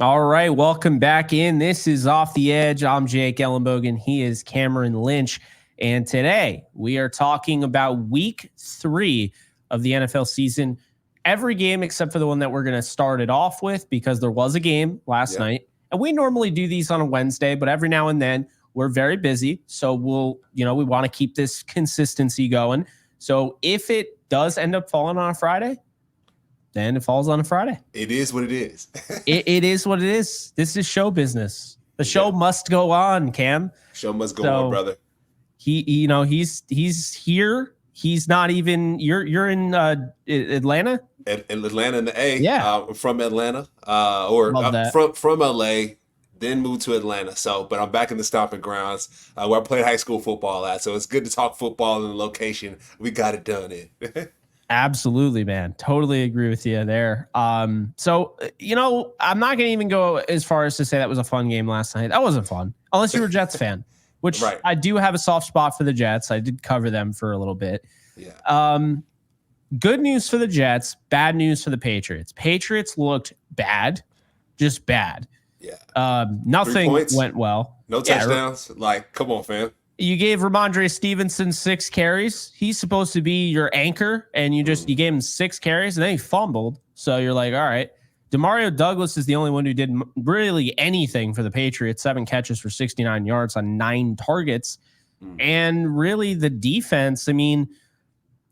All right, welcome back in. This is Off the Edge. I'm Jake Ellenbogen. He is Cameron Lynch. And today we are talking about week 3 of the NFL season. Every game except for the one that we're going to start it off with, because there was a game last night. And we normally do these on a Wednesday, but every now and then we're very busy. So we want to keep this consistency going. So if it does end up falling on a Friday, then it falls on a Friday. It is what it is. it is what it is. This is show business. The show must go on, Cam. Show must go on, brother. He's here. He's not even. You're in Atlanta. In Atlanta, in the A. Yeah. From Atlanta, from LA, then moved to Atlanta. But I'm back in the stomping grounds where I played high school football at. So it's good to talk football in the location we got it done in. Absolutely, man. Totally agree with you there. So I'm not going to even go as far as to say that was a fun game last night. That wasn't fun, unless you're a Jets fan, which right. I do have a soft spot for the Jets. I did cover them for a little bit. Yeah. Good news for the Jets, bad news for the Patriots. Patriots looked bad, just bad. Yeah. Nothing went well. No touchdowns. Come on, fam. You gave Ramondre Stevenson 6 carries. He's supposed to be your anchor, and you gave him 6 carries, and then he fumbled. So you're like, all right. Demario Douglas is the only one who did really anything for the Patriots. 7 catches for 69 yards on 9 targets. And really the defense, I mean,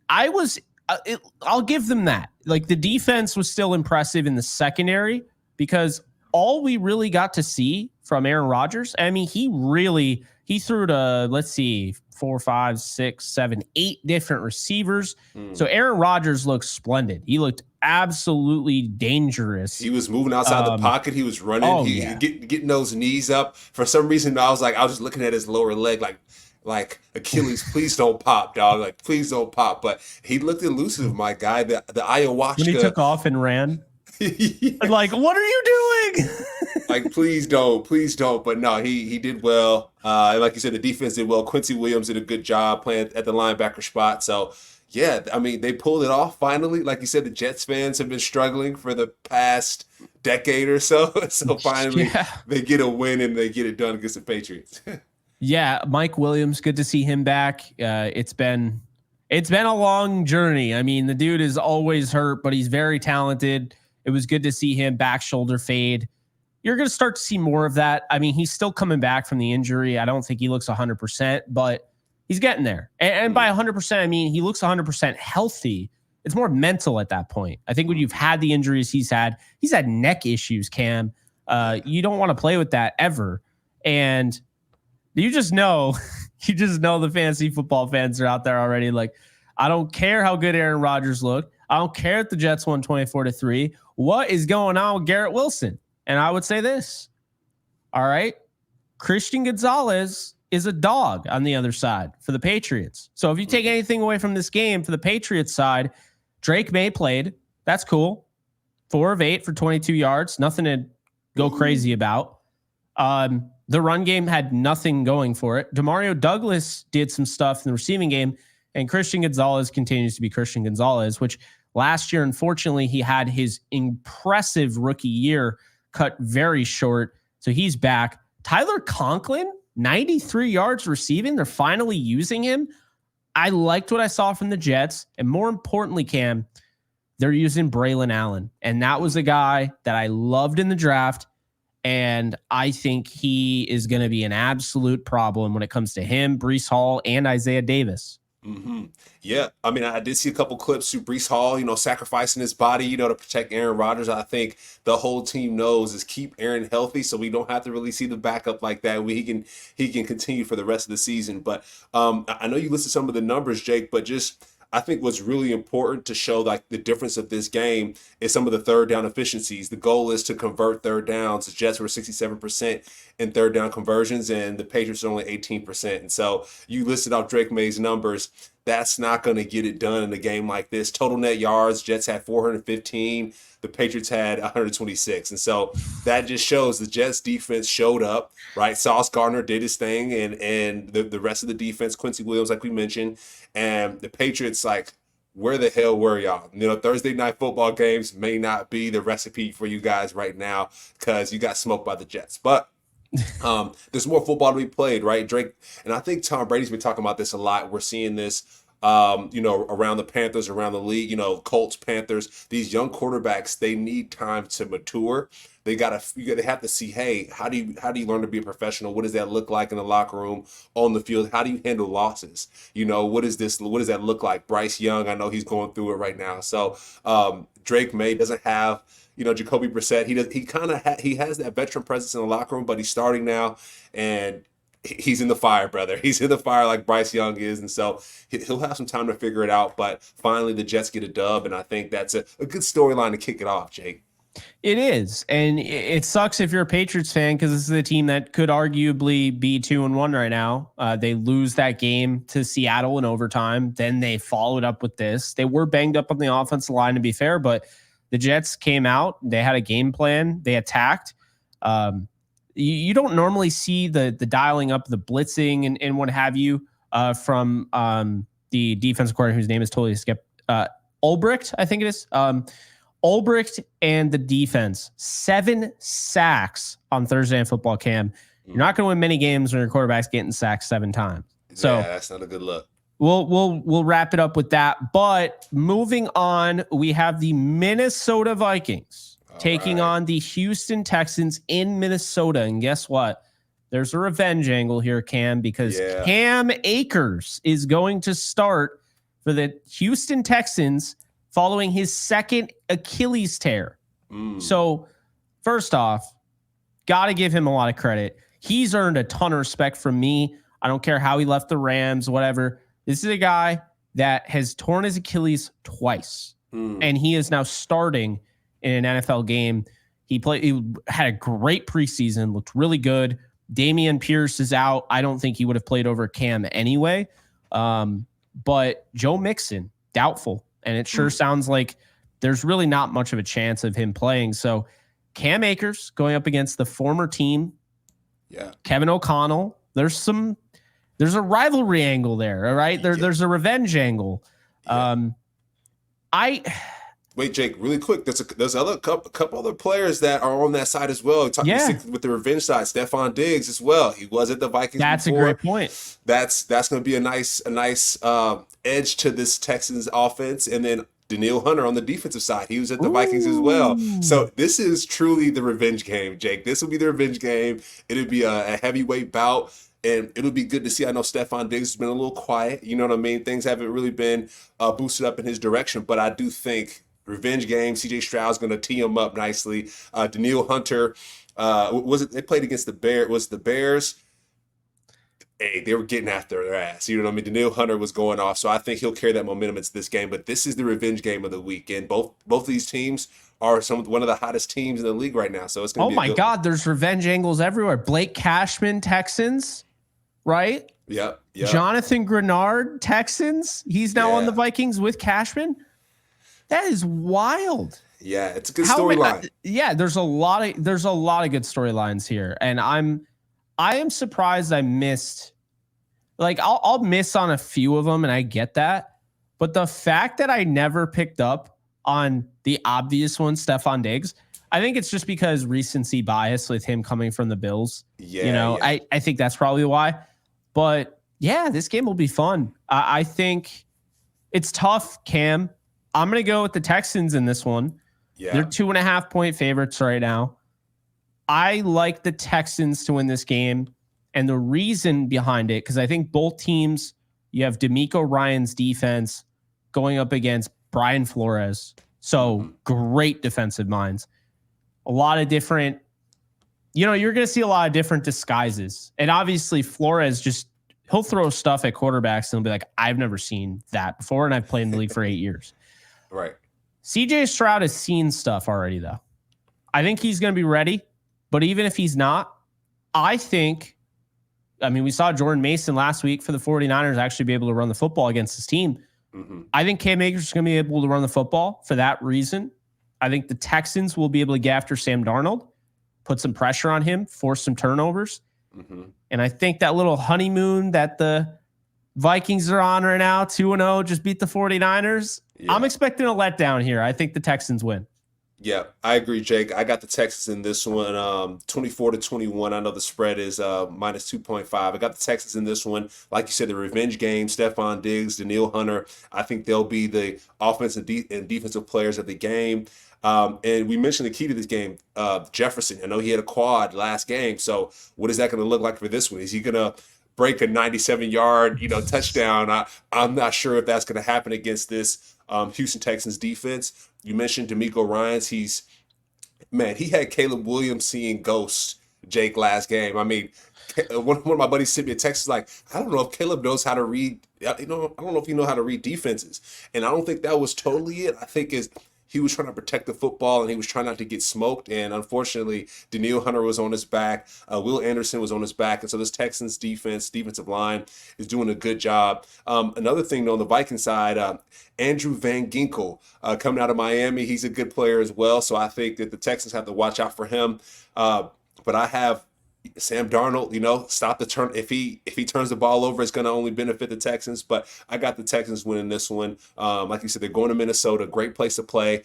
I'll give them that. Like, the defense was still impressive in the secondary, because all we really got to see from Aaron Rodgers, I mean, he threw to, 4, 5, 6, 7, 8 different receivers. So Aaron Rodgers looked splendid. He looked absolutely dangerous. He was moving outside the pocket. He was running. Getting those knees up. For some reason, I was just looking at his lower leg like Achilles, please don't pop, dog. Like, please don't pop. But he looked elusive, my guy. The ayahuasca. When he took off and ran. Yeah. I'm like, what are you doing? Like, please don't. But no, he did well. Like you said, the defense did well. Quincy Williams did a good job playing at the linebacker spot. So, yeah, I mean, they pulled it off finally. Like you said, the Jets fans have been struggling for the past decade or so. So finally, they get a win and they get it done against the Patriots. Yeah, Mike Williams, good to see him back. It's been a long journey. I mean, the dude is always hurt, but he's very talented. It was good to see him back shoulder fade. You're going to start to see more of that. I mean, he's still coming back from the injury. I don't think he looks 100%, but he's getting there. And by 100%, I mean, he looks 100% healthy. It's more mental at that point. I think when you've had the injuries he's had neck issues, Cam. You don't want to play with that ever. And you just know the fantasy football fans are out there already. Like, I don't care how good Aaron Rodgers looked. I don't care if the Jets won 24-3. What is going on with Garrett Wilson? And I would say this. All right. Christian Gonzalez is a dog on the other side for the Patriots. So if you take anything away from this game for the Patriots side, Drake May played. That's cool. 4 of 8 for 22 yards. Nothing to go crazy about. The run game had nothing going for it. Demario Douglas did some stuff in the receiving game, and Christian Gonzalez continues to be Christian Gonzalez, which last year, unfortunately, he had his impressive rookie year cut very short. So he's back. Tyler Conklin, 93 yards receiving. They're finally using him. I liked what I saw from the Jets. And more importantly, Cam, they're using Braylon Allen. And that was a guy that I loved in the draft. And I think he is going to be an absolute problem when it comes to him, Breece Hall, and Isaiah Davis. Mm-hmm. Yeah, I mean, I did see a couple clips to Breece Hall, sacrificing his body, to protect Aaron Rodgers. I think the whole team knows is keep Aaron healthy, so we don't have to really see the backup like that. He can continue for the rest of the season. But I know you listed some of the numbers, Jake, but just I think what's really important to show like the difference of this game is some of the third down efficiencies. The goal is to convert third downs. The Jets were 67% in third down conversions, and the Patriots are only 18%. And so you listed off Drake May's numbers. That's not going to get it done in a game like this. Total net yards, Jets had 415. The Patriots had 126. And so that just shows the Jets defense showed up, right? Sauce Gardner did his thing, and the rest of the defense, Quincy Williams, like we mentioned, and the Patriots where the hell were y'all? Thursday night football games may not be the recipe for you guys right now because you got smoked by the Jets. But there's more football to be played, right? Drake, and I think Tom Brady's been talking about this a lot. We're seeing this, around the Panthers, around the league, Colts, Panthers, these young quarterbacks, they need time to mature. They have to see, hey, how do you learn to be a professional? What does that look like in the locker room, on the field? How do you handle losses? What does that look like? Bryce Young, I know he's going through it right now. So Drake May doesn't have, Jacoby Brissett. He has that veteran presence in the locker room, but he's starting now, and he's in the fire, brother. He's in the fire like Bryce Young is, and so he'll have some time to figure it out. But finally, the Jets get a dub, and I think that's a good storyline to kick it off, Jake. It is, and it sucks if you're a Patriots fan because this is a team that could arguably be 2-1 right now. They lose that game to Seattle in overtime. Then they followed up with this. They were banged up on the offensive line, to be fair, but the Jets came out. They had a game plan. They attacked. You don't normally see the dialing up, the blitzing, and what have you from the defensive coordinator whose name is totally escaped. Ulbricht, I think it is. Ulbricht and the defense, 7 sacks on Thursday Night Football, Cam. You're not going to win many games when your quarterback's getting sacked 7 times. So yeah, that's not a good look. We'll wrap it up with that. But moving on, we have the Minnesota Vikings taking on the Houston Texans in Minnesota. And guess what? There's a revenge angle here, Cam, because Cam Akers is going to start for the Houston Texans following his second Achilles tear. So first off, got to give him a lot of credit. He's earned a ton of respect from me. I don't care how he left the Rams, whatever. This is a guy that has torn his Achilles twice, and he is now starting in an NFL game. He had a great preseason, looked really good. Damian Pierce is out. I don't think he would have played over Cam anyway. But Joe Mixon, doubtful. And it sure sounds like there's really not much of a chance of him playing. So Cam Akers going up against the former team. Yeah. Kevin O'Connell. There's a rivalry angle there. All right. There's a revenge angle. Wait, Jake, really quick. There's a couple other players that are on that side as well. With the revenge side, Stephon Diggs as well. He was at the Vikings. That's before. A great point. That's going to be a nice edge to this Texans offense. And then Danielle Hunter on the defensive side. He was at the Vikings as well. So this is truly the revenge game, Jake. This will be the revenge game. It'll be a heavyweight bout. And it'll be good to see. I know Stephon Diggs has been a little quiet. You know what I mean? Things haven't really been boosted up in his direction. But I do think revenge game. CJ Stroud's going to tee him up nicely. Danielle Hunter, they played against the Bears. Was the Bears? Hey, they were getting after their ass. You know what I mean? Danielle Hunter was going off. So I think he'll carry that momentum into this game. But this is the revenge game of the weekend. Both of these teams are one of the hottest teams in the league right now. So it's going to be my God, there's revenge angles everywhere. Blake Cashman, Texans, right? Yep. Jonathan Grenard, Texans. He's now on the Vikings with Cashman. That is wild. Yeah, it's a good storyline. There's a lot of good storylines here, and I am surprised I missed. Like I'll miss on a few of them, and I get that, but the fact that I never picked up on the obvious one, Stephon Diggs, I think it's just because recency bias with him coming from the Bills. I think that's probably why. But yeah, this game will be fun. I think it's tough, Cam. I'm going to go with the Texans in this one. Yeah. They're 2.5-point favorites right now. I like the Texans to win this game. And the reason behind it, because I think both teams, you have DeMeco Ryans' defense going up against Brian Flores. So great defensive minds. A lot of different, you're going to see a lot of different disguises. And obviously Flores he'll throw stuff at quarterbacks and he'll be like, I've never seen that before. And I've played in the league for 8 years. Right. CJ Stroud has seen stuff already, though. I think he's going to be ready. But even if he's not, we saw Jordan Mason last week for the 49ers actually be able to run the football against his team. I think Cam Akers is going to be able to run the football for that reason. I think the Texans will be able to get after Sam Darnold, put some pressure on him, force some turnovers. And I think that little honeymoon that the Vikings are on right now, 2-0, just beat the 49ers. I'm expecting a letdown here. I think the Texans win. Yeah, I agree, Jake. I got the Texans in this one, 24-21. I know the spread is minus 2.5. I got the Texans in this one. Like you said, the revenge game. Stephon Diggs, Daniil Hunter. I think they'll be the offensive and defensive players of the game. And we mentioned the key to this game, Jefferson. I know he had a quad last game. So what is that going to look like for this one? Is he going to break a 97-yard, touchdown? I'm not sure if that's going to happen against this Houston Texans defense. You mentioned D'Amico Ryans. He had Caleb Williams seeing ghosts, Jake, last game. I mean, one of my buddies sent me a text like, I don't know if Caleb knows how to read, I don't know if you know how to read defenses. And I don't think that was totally it. I think he was trying to protect the football and he was trying not to get smoked. And unfortunately, Daniil Hunter was on his back. Will Anderson was on his back. And so this Texans defensive line is doing a good job. Another thing, though, on the Viking side, Andrew Van Ginkel coming out of Miami. He's a good player as well. So I think that the Texans have to watch out for him. But I have Sam Darnold, stop the turn. If he turns the ball over, it's going to only benefit the Texans. But I got the Texans winning this one. Like you said, they're going to Minnesota. Great place to play.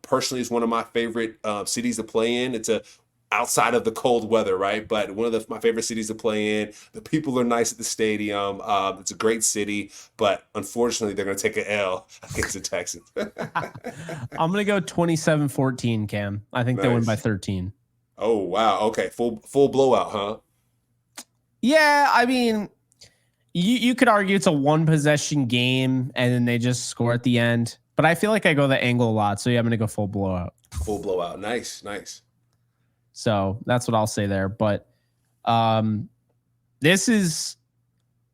Personally, it's one of my favorite cities to play in. It's outside of the cold weather, right? But one of my favorite cities to play in. The people are nice at the stadium. It's a great city. But unfortunately, they're going to take an L against the Texans. I'm going to go 27-14, Cam. I think they win by 13. Oh, wow. Okay. Full blowout, huh? Yeah, I mean, you could argue it's a one possession game and then they just score at the end. But I feel like I go the angle a lot. So yeah, I'm going to go full blowout. Full blowout. Nice. So that's what I'll say there. But is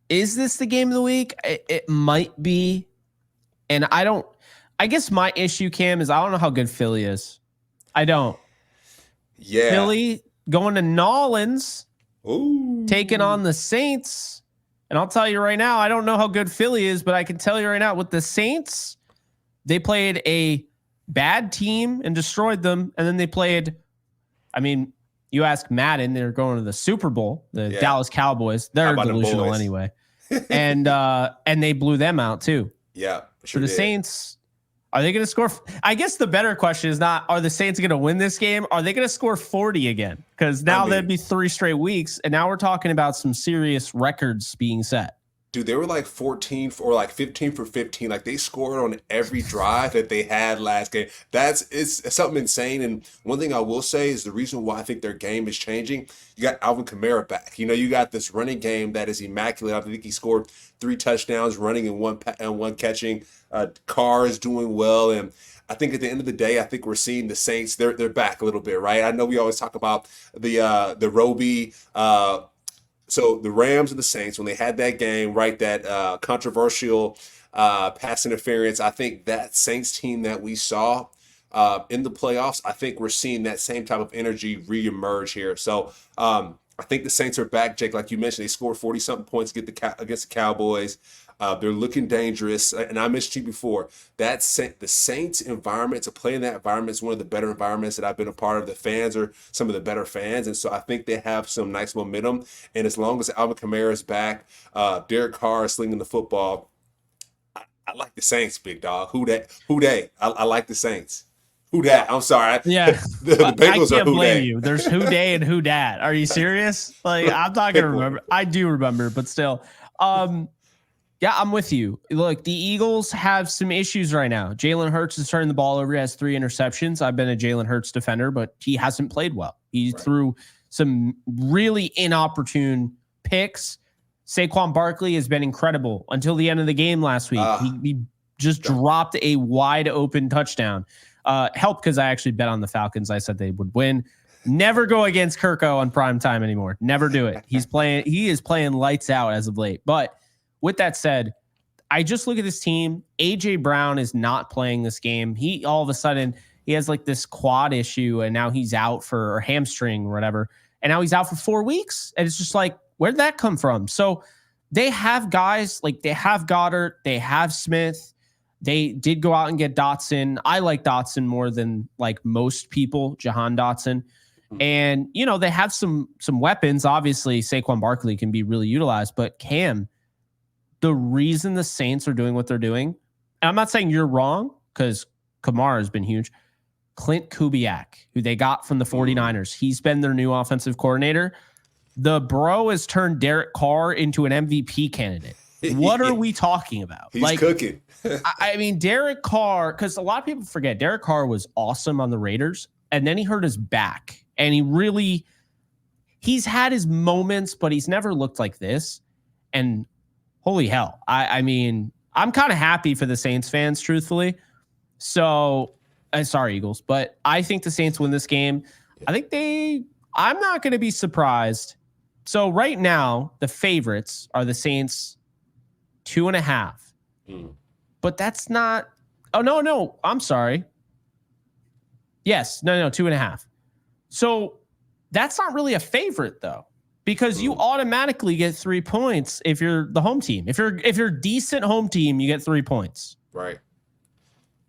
this the game of the week? It might be. And I guess my issue, Cam, is I don't know how good Philly is. I don't. Yeah. Philly going to Nolans, Ooh. taking on the Saints. And I'll tell you right now, I don't know how good Philly is, but I can tell you right now with the Saints, they played a bad team and destroyed them. And then they played, you ask Madden, they're going to the Super Bowl, the Dallas Cowboys. They're delusional anyway. and they blew them out too. Yeah. For the Saints, are they going to score? I guess the better question is not, are the Saints going to win this game? Are they going to score 40 again? Because now that'd be 3 straight weeks. And now we're talking about some serious records being set. Dude, they were like 15 for 15. Like they scored on every drive that they had last game. It's something insane. And one thing I will say is the reason why I think their game is changing. You got Alvin Kamara back. You got this running game that is immaculate. I think he scored 3 touchdowns running and one catching. Carr is doing well. And I think at the end of the day, I think we're seeing the Saints. They're back a little bit, right? I know we always talk about the Roby. So the Rams and the Saints, when they had that game, right, that controversial pass interference, I think that Saints team that we saw in the playoffs, I think we're seeing that same type of energy reemerge here. So I think the Saints are back, Jake. Like you mentioned, they scored 40-something points against the Cowboys. They're looking dangerous. And I mentioned to you before, the Saints environment, to play in that environment is one of the better environments that I've been a part of. The fans are some of the better fans. And so I think they have some nice momentum. And as long as Alvin Kamara is back, Derek Carr is slinging the football, I like the Saints, big dog. Who they? I like the Saints. Who dat? I'm sorry. Yeah. The Bengals are who blame you. There's who day and who dat. Are you serious? Like, I'm not going to remember. I do remember, but still. Yeah, I'm with you. Look, the Eagles have some issues right now. Jalen Hurts is turning the ball over. He has 3 interceptions. I've been a Jalen Hurts defender, but he hasn't played well. He threw some really inopportune picks. Saquon Barkley has been incredible until the end of the game last week. He just dropped a wide open touchdown. Helped because I actually bet on the Falcons. I said they would win. Never go against Kirko on prime time anymore. Never do it. He is playing lights out as of late. But with that said, I just look at this team. AJ Brown is not playing this game. He all of a sudden he has like this quad issue and now he's out for, or hamstring or whatever. And now he's out for 4 weeks. And it's just like, where'd that come from? So they have guys like they have Goddard, they have Smith. They did go out and get Dotson. I like Dotson more than like most people, Jahan Dotson. And, they have some weapons. Obviously, Saquon Barkley can be really utilized. But Cam, the reason the Saints are doing what they're doing, and I'm not saying you're wrong because Kamara has been huge. Clint Kubiak, who they got from the 49ers, he's been their new offensive coordinator. The bro has turned Derek Carr into an MVP candidate. What are we talking about? He's cooking. I mean, Derek Carr, because a lot of people forget, Derek Carr was awesome on the Raiders, and then he hurt his back. And he's had his moments, but he's never looked like this. And holy hell. I mean, I'm kind of happy for the Saints fans, truthfully. So, sorry, Eagles, but I think the Saints win this game. I'm not going to be surprised. So right now, the favorites are the Saints 2.5. But that's not. Oh, no. I'm sorry. Yes. No, 2.5. So that's not really a favorite, though, because you automatically get 3 points if you're the home team. If you're a decent home team, you get 3 points. Right.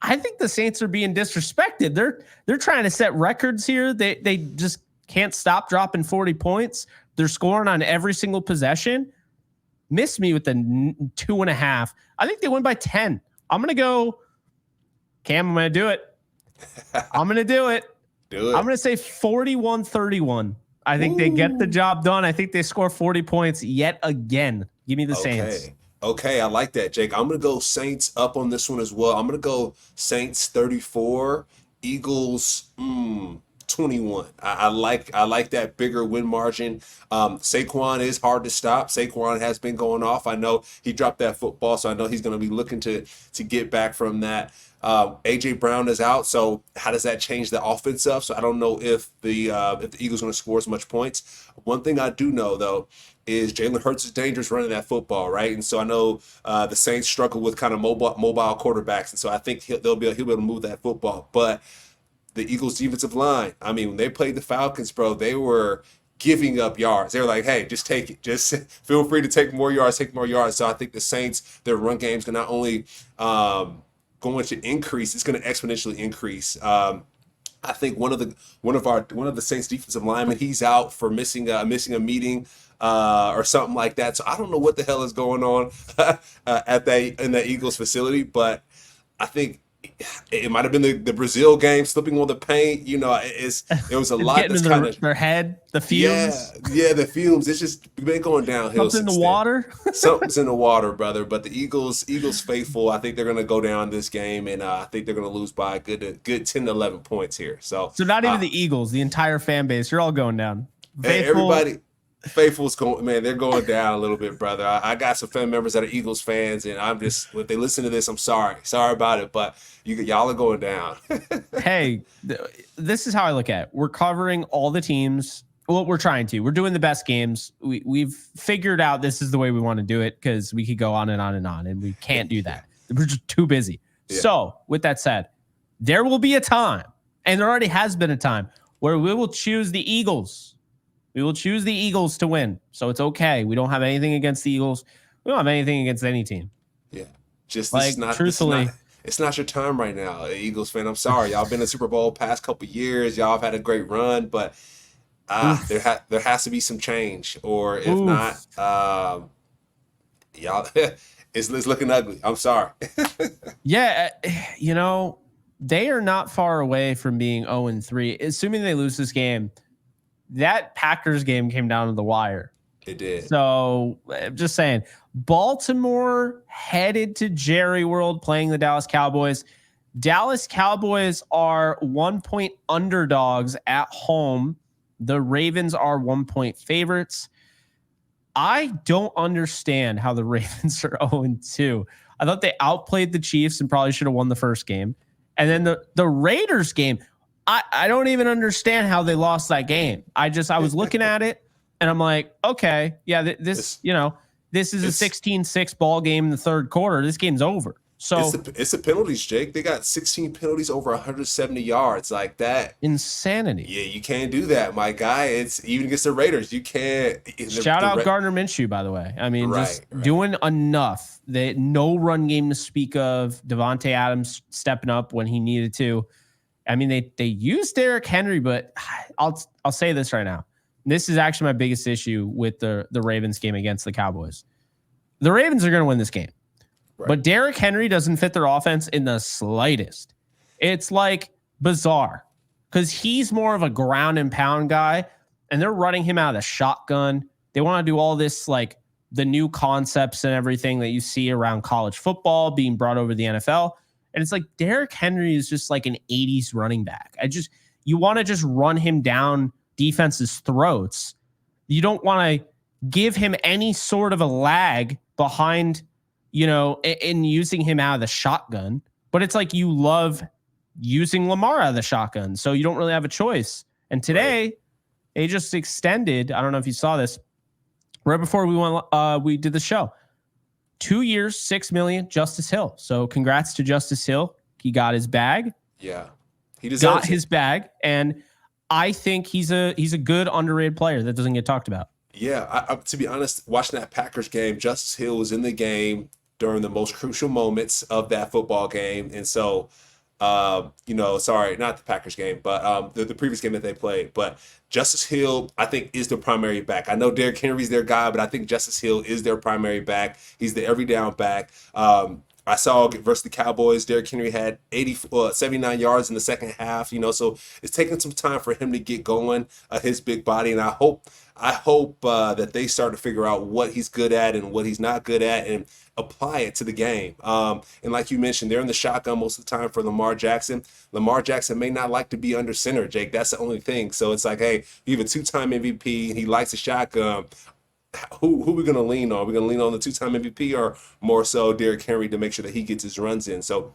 I think the Saints are being disrespected. They're trying to set records here. They just can't stop dropping 40 points. They're scoring on every single possession. Miss me with the 2.5. I think they win by 10. I'm going to go, Cam, I'm going to do it. I'm going to do it. Do it. I'm going to say 41-31. I think they get the job done. I think they score 40 points yet again. Give me the Saints. Okay, I like that, Jake. I'm going to go Saints up on this one as well. I'm going to go Saints 34, Eagles 21. I like that bigger win margin. Saquon is hard to stop. Saquon has been going off. I know he dropped that football, so I know he's going to be looking to get back from that. AJ Brown is out, so how does that change the offense up? So I don't know if the Eagles are going to score as much points. One thing I do know though is Jalen Hurts is dangerous running that football, right? And so I know the Saints struggle with kind of mobile quarterbacks, and so I think he'll be able to move that football, but the Eagles' defensive line, I mean, when they played the Falcons, bro, they were giving up yards. They were like, hey, just take it. Just feel free to take more yards, So I think the Saints, their run game is going to not only going to increase, it's going to exponentially increase. I think one of the Saints defensive linemen, he's out for missing a meeting or something like that. So I don't know what the hell is going on in that Eagles facility, but I think it might have been the Brazil game, slipping on the paint. You know, it was a lot that's kind of their head, the fumes. Yeah, the fumes. It's just been going downhill. Something in the water. Something's in the water, brother. But the Eagles faithful, I think they're going to go down this game, and I think they're going to lose by a good 10 to 11 points here. So not even the Eagles, the entire fan base, you're all going down. Everybody. Faithful's going, man, they're going down a little bit, brother. I got some family members that are Eagles fans, and I'm just, if they listen to this, I'm sorry about it, but y'all are going down. Hey, this is how I look at it. We're covering all the teams. Well, we're trying to. We're doing the best games. We've figured out this is the way we want to do it because we could go on and on and on, and we can't do that. We're just too busy. Yeah. So, with that said, there will be a time, and there already has been a time, where we will choose the Eagles. We will choose the Eagles to win. So it's okay. We don't have anything against the Eagles. We don't have anything against any team. Yeah. Just like, truthfully, it's not your time right now, Eagles fan. I'm sorry. Y'all been in Super Bowl past couple years. Y'all have had a great run, but there has to be some change. Or if not, y'all it's looking ugly. I'm sorry. Yeah, they are not far away from being 0-3. Assuming they lose this game. That Packers game came down to the wire. It did. So I'm just saying, Baltimore headed to Jerry World playing the Dallas Cowboys. Dallas Cowboys are 1-point underdogs at home. The Ravens are 1-point favorites. I don't understand how the Ravens are 0-2. I thought they outplayed the Chiefs and probably should have won the first game. And then the Raiders game, I don't even understand how they lost that game. I was looking at it and I'm like, okay, yeah, this is a 16-6 ball game in the third quarter. This game's over. So it's the penalties, Jake. They got 16 penalties over 170 yards like that. Insanity. Yeah, you can't do that, my guy. It's even against the Raiders. You can't. Shout out Gardner Minshew, by the way. I mean, doing enough. No run game to speak of. Devontae Adams stepping up when he needed to. I mean, they used Derrick Henry, but I'll say this right now. This is actually my biggest issue with the Ravens game against the Cowboys. The Ravens are going to win this game. Right. But Derrick Henry doesn't fit their offense in the slightest. It's like bizarre because he's more of a ground and pound guy, and they're running him out of the shotgun. They want to do all this, like the new concepts and everything that you see around college football being brought over to the NFL. And it's like Derrick Henry is just like an 80s running back. You want to just run him down defenses' throats. You don't want to give him any sort of a lag behind, in using him out of the shotgun. But it's like you love using Lamar out of the shotgun, so you don't really have a choice. And today, they just extended, I don't know if you saw this, right before we did the show, 2 years, $6 million, Justice Hill. So congrats to Justice Hill. He got his bag. Yeah, he deserves his bag, and I think he's a good underrated player that doesn't get talked about. Yeah, I, to be honest, watching that Packers game, Justice Hill was in the game during the most crucial moments of that football game, and so. Sorry, not the Packers game, but the previous game that they played. But Justice Hill, I think, is the primary back. I know Derrick Henry's their guy, but I think Justice Hill is their primary back. He's the every down back. I saw versus the Cowboys, Derrick Henry had 79 yards in the second half. So it's taking some time for him to get going, his big body, and I hope that they start to figure out what he's good at and what he's not good at and apply it to the game. And like you mentioned, they're in the shotgun most of the time for Lamar Jackson. Lamar Jackson may not like to be under center, Jake. That's the only thing. So it's like, hey, you have a two-time MVP and he likes a shotgun. Who are we going to lean on? Are we going to lean on the two-time MVP or more so Derrick Henry to make sure that he gets his runs in? So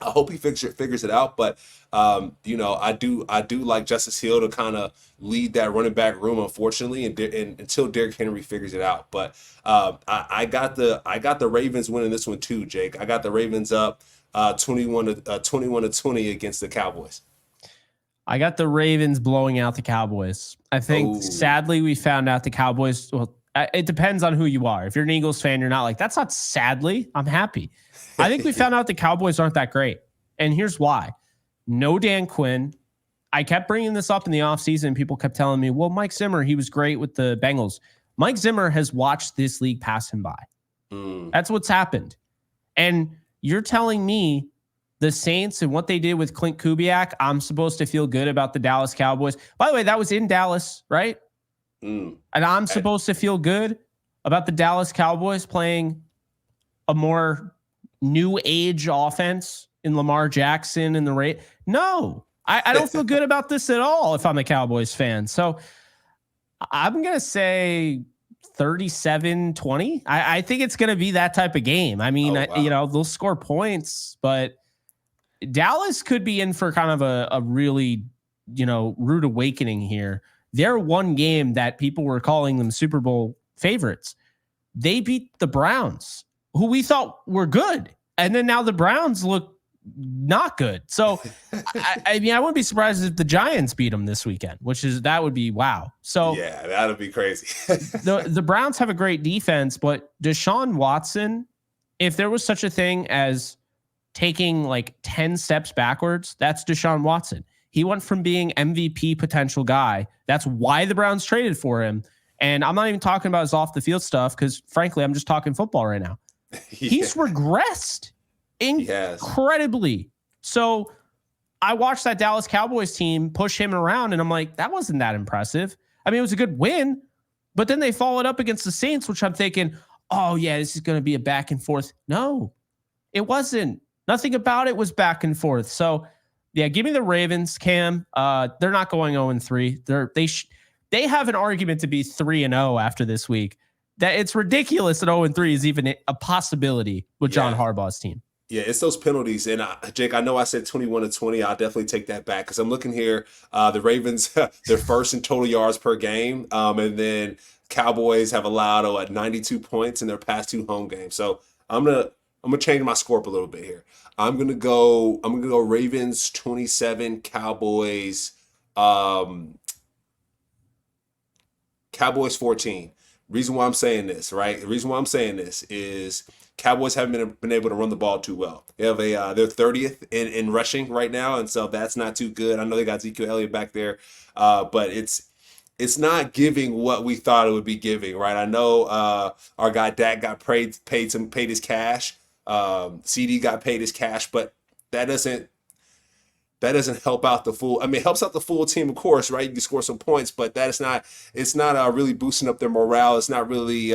I hope he figures it out, but I do like Justice Hill to kind of lead that running back room, unfortunately, and until Derrick Henry figures it out. But I got the Ravens winning this one too, Jake. I got the Ravens up 21-20 against the Cowboys. I got the Ravens blowing out the Cowboys. I think sadly we found out the Cowboys. Well, it depends on who you are. If you're an Eagles fan, you're not like, that's not sadly. I'm happy. I think we found out the Cowboys aren't that great. And here's why. No Dan Quinn. I kept bringing this up in the offseason. People kept telling me, well, Mike Zimmer, he was great with the Bengals. Mike Zimmer has watched this league pass him by. That's what's happened. And you're telling me the Saints and what they did with Clint Kubiak, I'm supposed to feel good about the Dallas Cowboys. By the way, that was in Dallas, right? And I'm supposed to feel good about the Dallas Cowboys playing a more new age offense in Lamar Jackson and the rate. No, I don't feel good about this at all if I'm a Cowboys fan. So I'm going to say 37-20. I think it's going to be that type of game. I mean, wow. They'll score points, but Dallas could be in for kind of a really, rude awakening here. They're one game that people were calling them Super Bowl favorites. They beat the Browns, who we thought were good. And then now the Browns look not good. So, I wouldn't be surprised if the Giants beat them this weekend, that would be wow. So yeah, that would be crazy. the Browns have a great defense, but Deshaun Watson, if there was such a thing as taking like 10 steps backwards, that's Deshaun Watson. He went from being MVP potential guy. That's why the Browns traded for him. And I'm not even talking about his off the field stuff because frankly, I'm just talking football right now. He's regressed incredibly. So I watched that Dallas Cowboys team push him around and I'm like, that wasn't that impressive. I mean, it was a good win, but then they followed up against the Saints, which I'm thinking, oh yeah, this is going to be a back and forth. No, it wasn't. Nothing about it was back and forth. So yeah, give me the Ravens, Cam. They're not going 0-3. They have an argument to be 3-0 after this week. That it's ridiculous that 0-3 is even a possibility with John Harbaugh's team. Yeah, it's those penalties. And Jake, I know I said 21-20. I'll definitely take that back because I'm looking here. The Ravens, they're first in total yards per game. And then Cowboys have allowed 92 points in their past two home games. So I'm gonna change my score up a little bit here. I'm gonna go Ravens 27, Cowboys 14. Reason why I'm saying this, right? The reason why I'm saying this is Cowboys haven't been able to run the ball too well. They have they're 30th in rushing right now, and so that's not too good. I know they got Ezekiel Elliott back there, but it's not giving what we thought it would be giving, right? I know our guy Dak got paid his cash, CD got paid his cash, but that doesn't help out the full. I mean, it helps out the full team, of course, right? You can score some points, but it's not really boosting up their morale. It's not really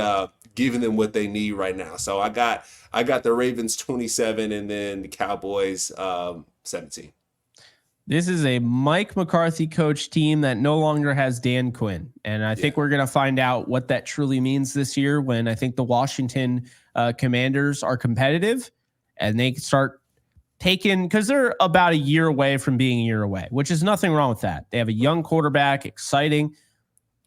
giving them what they need right now. So I got the Ravens 27 and then the Cowboys 17. This is a Mike McCarthy coach team that no longer has Dan Quinn. And I think we're going to find out what that truly means this year when I think the Washington Commanders are competitive and they start taking, because they're about a year away from being a year away, which is nothing wrong with that. They have a young quarterback, exciting.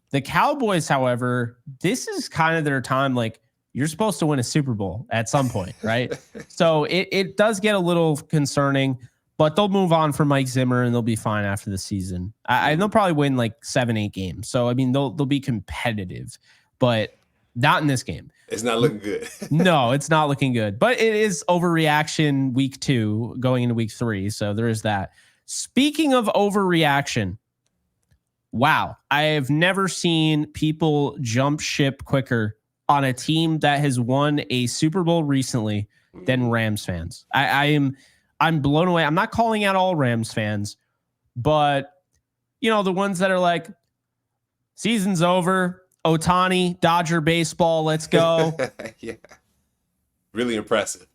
The Cowboys, however, this is kind of their time. Like, you're supposed to win a Super Bowl at some point, right? So it does get a little concerning. But they'll move on from Mike Zimmer and they'll be fine after the season. They'll probably win like 7-8 games. So, I mean, they'll be competitive, but not in this game. It's not looking good. No, it's not looking good. But it is overreaction week 2 going into week 3. So there is that. Speaking of overreaction, wow. I have never seen people jump ship quicker on a team that has won a Super Bowl recently than Rams fans. I'm blown away. I'm not calling out all Rams fans, but the ones that are like, season's over, Ohtani, Dodger baseball, let's go. Yeah. Really impressive.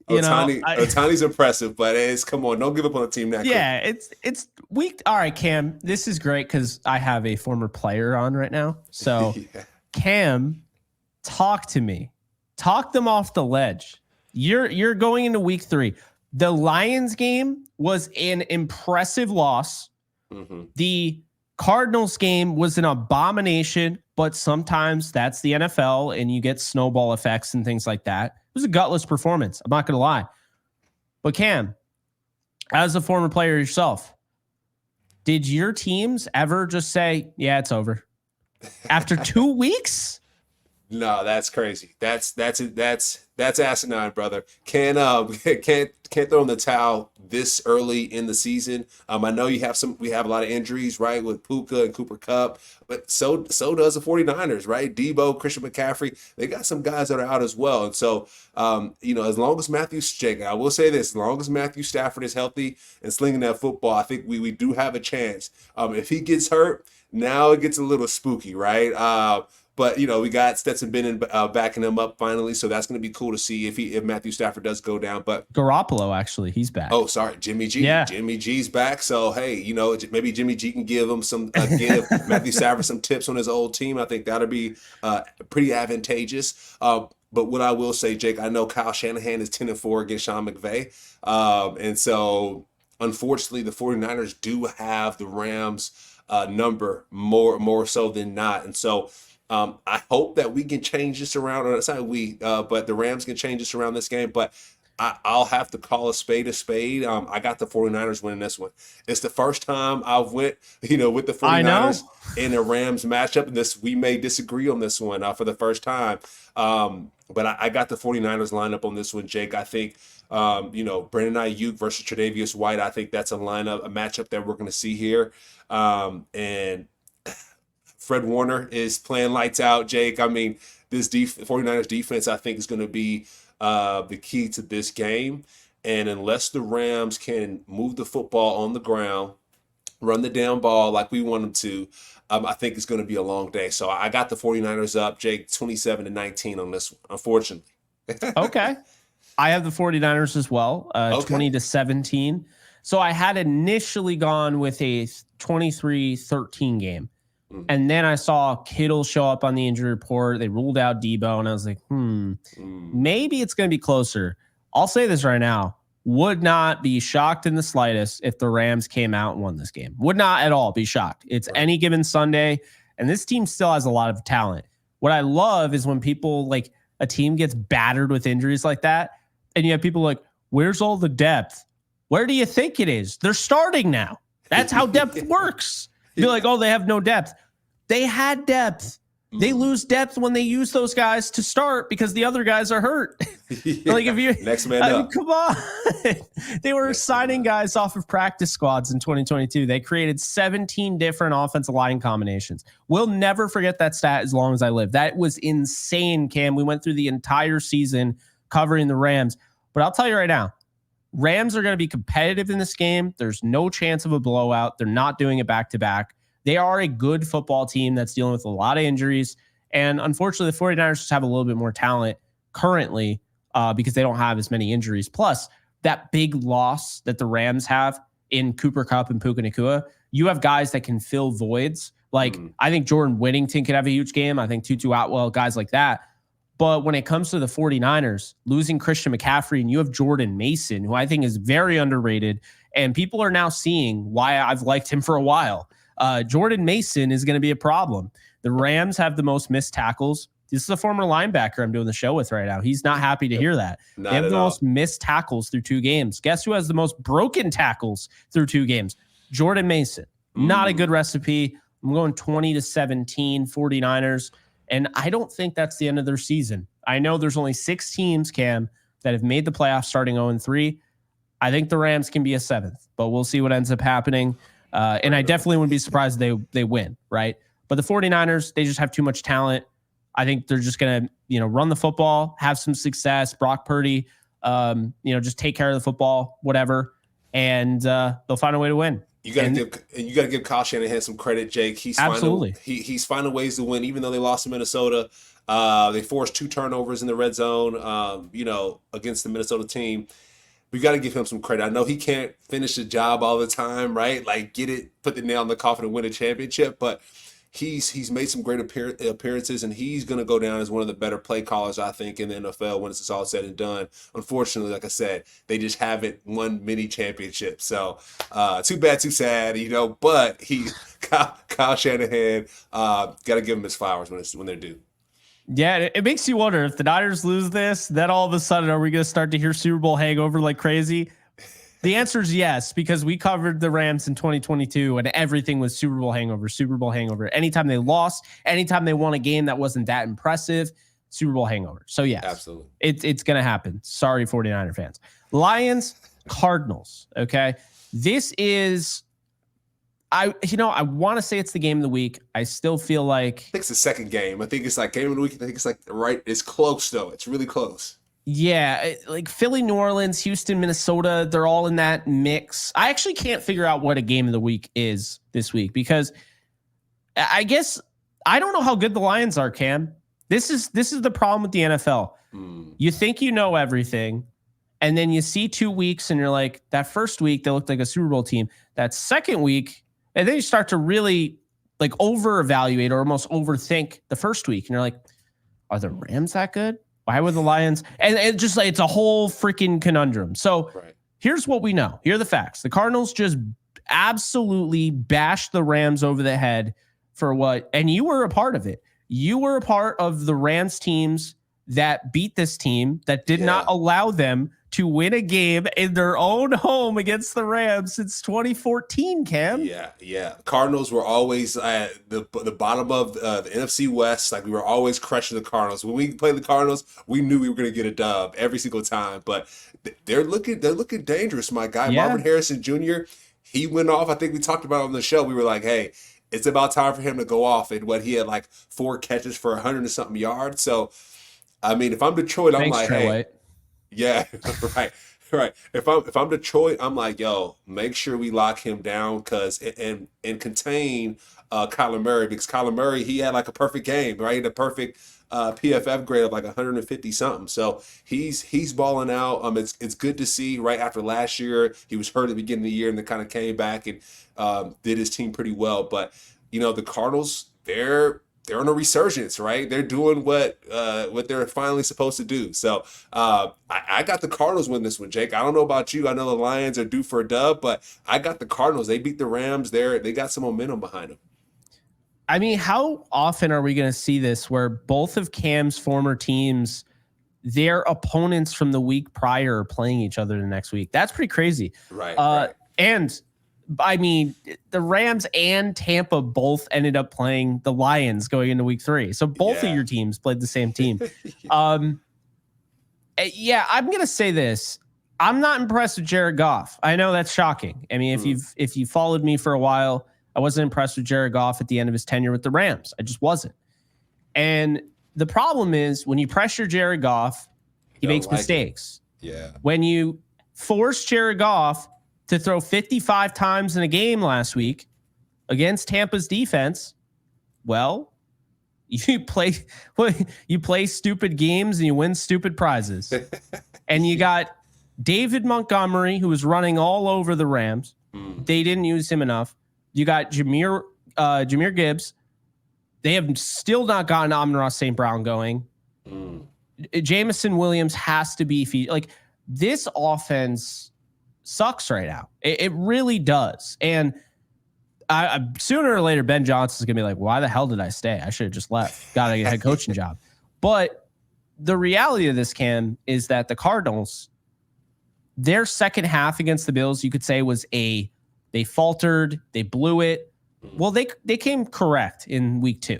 Ohtani's impressive, but come on, don't give up on the team that quick. Yeah, it's weak. All right, Cam, this is great because I have a former player on right now. So Cam, talk to me. Talk them off the ledge. You're going into week 3. The Lions game was an impressive loss. Mm-hmm. The Cardinals game was an abomination, but sometimes that's the NFL and you get snowball effects and things like that. It was a gutless performance. I'm not going to lie. But Cam, as a former player yourself, did your teams ever just say, yeah, it's over after 2 weeks? No, that's crazy. That's asinine, brother. Can't throw in the towel this early in the season. I know we have a lot of injuries, right, with Puka and Cooper Kupp, but so does the 49ers, right? Debo, Christian McCaffrey, they got some guys that are out as well. And so as long as I will say this, as long as Matthew Stafford is healthy and slinging that football, I think we do have a chance. If he gets hurt, now it gets a little spooky, right? But we got Stetson Bennett backing him up finally, so that's going to be cool to see if Matthew Stafford does go down. But Garoppolo, actually, he's back. Oh, sorry, Jimmy G. Yeah. Jimmy G's back. So hey, maybe Jimmy G can give him give Matthew Stafford some tips on his old team. I think that'll be pretty advantageous. But what I will say, Jake, I know Kyle Shanahan is 10-4 against Sean McVay, and so unfortunately, the 49ers do have the Rams number more so than not, and so. I hope that we can change this around. Or it's not but the Rams can change this around this game. But I'll have to call a spade a spade. I got the 49ers winning this one. It's the first time I've went, with the 49ers in a Rams matchup. And we may disagree on this one for the first time. But I got the 49ers lineup on this one, Jake. I think, Brandon Ayuk versus Tre'Davious White. I think that's a matchup that we're going to see here. And Fred Warner is playing lights out, Jake. I mean, this 49ers defense, I think, is going to be the key to this game. And unless the Rams can move the football on the ground, run the down ball like we want them to, I think it's going to be a long day. So I got the 49ers up, Jake, 27-19 on this one, unfortunately. Okay. I have the 49ers as well, 20-17. So I had initially gone with a 23-13 game. And then I saw Kittle show up on the injury report. They ruled out Debo, and I was like, maybe it's going to be closer. I'll say this right now. Would not be shocked in the slightest if the Rams came out and won this game. Would not at all be shocked. It's any given Sunday, and this team still has a lot of talent. What I love is when people, like, a team gets battered with injuries like that, and you have people like, where's all the depth? Where do you think it is? They're starting now. That's how depth works. You're like, oh, they have no depth. They had depth. They lose depth when they use those guys to start because the other guys are hurt. Like if you next man up. Come on. They were signing guys off of practice squads in 2022. They created 17 different offensive line combinations. We'll never forget that stat as long as I live. That was insane, Cam. We went through the entire season covering the Rams. But I'll tell you right now, Rams are going to be competitive in this game. There's no chance of a blowout. They're not doing it back-to-back. They are a good football team that's dealing with a lot of injuries. And unfortunately, the 49ers just have a little bit more talent currently because they don't have as many injuries. Plus, that big loss that the Rams have in Cooper Kupp and Puka Nacua, you have guys that can fill voids. Like, I think Jordan Whittington could have a huge game. I think Tutu Atwell, guys like that. But when it comes to the 49ers, losing Christian McCaffrey, and you have Jordan Mason, who I think is very underrated, and people are now seeing why I've liked him for a while. Jordan Mason is going to be a problem. The Rams have the most missed tackles. This is a former linebacker I'm doing the show with right now. He's not happy to hear that. They have the most missed tackles through 2 games. Guess who has the most broken tackles through 2 games? Jordan Mason. Not a good recipe. I'm going 20-17 49ers. And I don't think that's the end of their season. I know there's only 6 teams, Cam, that have made the playoffs starting 0-3. I think the Rams can be a 7th, but we'll see what ends up happening. And I definitely wouldn't be surprised they win, right? But the 49ers, they just have too much talent. I think they're just going to, run the football, have some success. Brock Purdy, just take care of the football, whatever, and they'll find a way to win. You got to give Kyle Shanahan some credit, Jake. He's finding ways to win, even though they lost to Minnesota. They forced 2 turnovers in the red zone, against the Minnesota team. We got to give him some credit. I know he can't finish the job all the time, right? Like put the nail in the coffin and win a championship, but he's made some great appearances, and he's going to go down as one of the better play callers, I think, in the NFL when it's all said and done. Unfortunately, like I said, they just haven't won many championships. So too bad, too sad, but Kyle Shanahan, got to give him his flowers when they're due. Yeah, it makes you wonder if the Niners lose this, then all of a sudden are we going to start to hear Super Bowl hangover like crazy? The answer is yes, because we covered the Rams in 2022 and everything was Super Bowl hangover. Anytime they lost, anytime they won a game that wasn't that impressive, Super Bowl hangover. So yes, absolutely, it's going to happen. Sorry, 49er fans. Lions, Cardinals. Okay, this is. I want to say it's the game of the week. I still feel like I think it's the second game. I think it's like game of the week. I think it's like It's close though. It's really close. Yeah, like Philly, New Orleans, Houston, Minnesota, they're all in that mix. I actually can't figure out what a game of the week is this week because I guess I don't know how good the Lions are, Cam. This is the problem with the NFL. You think you know everything, and then you see 2 weeks and you're like, that first week they looked like a Super Bowl team. That second week, and then you start to really like over-evaluate or almost overthink the first week. And you're like, are the Rams that good? Why would the Lions? And it's a whole freaking conundrum. So Here's what we know. Here are the facts. The Cardinals just absolutely bashed the Rams over the head for what? And you were a part of it. You were a part of the Rams teams that beat this team that did not allow them to win a game in their own home against the Rams since 2014, Cam. Yeah. Cardinals were always at the bottom of the NFC West. Like, we were always crushing the Cardinals. When we played the Cardinals, we knew we were going to get a dub every single time. But they're looking dangerous, my guy. Yeah. Marvin Harrison Jr., he went off. I think we talked about it on the show. We were like, hey, it's about time for him to go off. And he had like 4 catches for 100 and something yards. So, I mean, if I'm Detroit, I'm like, hey. White. Yeah, right. If I'm Detroit, I'm like, yo, make sure we lock him down and contain Kyler Murray, because Kyler Murray, he had like a perfect game, right? A perfect PFF grade of like 150 something. So he's balling out. It's good to see. Right after last year, he was hurt at the beginning of the year and then kind of came back and did his team pretty well. But the Cardinals, they're on a resurgence, right? They're doing what they're finally supposed to do. So I got the Cardinals win this one, Jake. I don't know about you. I know the Lions are due for a dub, but I got the Cardinals. They beat the Rams. They got some momentum behind them. I mean, how often are we going to see this where both of Cam's former teams, their opponents from the week prior are playing each other the next week? That's pretty crazy. Right. And I mean, the Rams and Tampa both ended up playing the Lions going into week 3. So both of your teams played the same team. I'm going to say this. I'm not impressed with Jared Goff. I know that's shocking. I mean, if you followed me for a while, I wasn't impressed with Jared Goff at the end of his tenure with the Rams. I just wasn't. And the problem is when you pressure Jared Goff, he makes mistakes. Yeah. When you force Jared Goff to throw 55 times in a game last week against Tampa's defense, well, you play stupid games and you win stupid prizes. And you got David Montgomery, who was running all over the Rams. They didn't use him enough. You got Jameer Gibbs. They have still not gotten Amon-Ra St. Brown going. Jameson Williams has to be like, this offense sucks right now. It really does. And I sooner or later, Ben Johnson's going to be like, why the hell did I stay? I should have just left. Got a head coaching job. But the reality of this, Cam, is that the Cardinals, their second half against the Bills, you could say was they faltered, they blew it. Well, they came correct in week 2.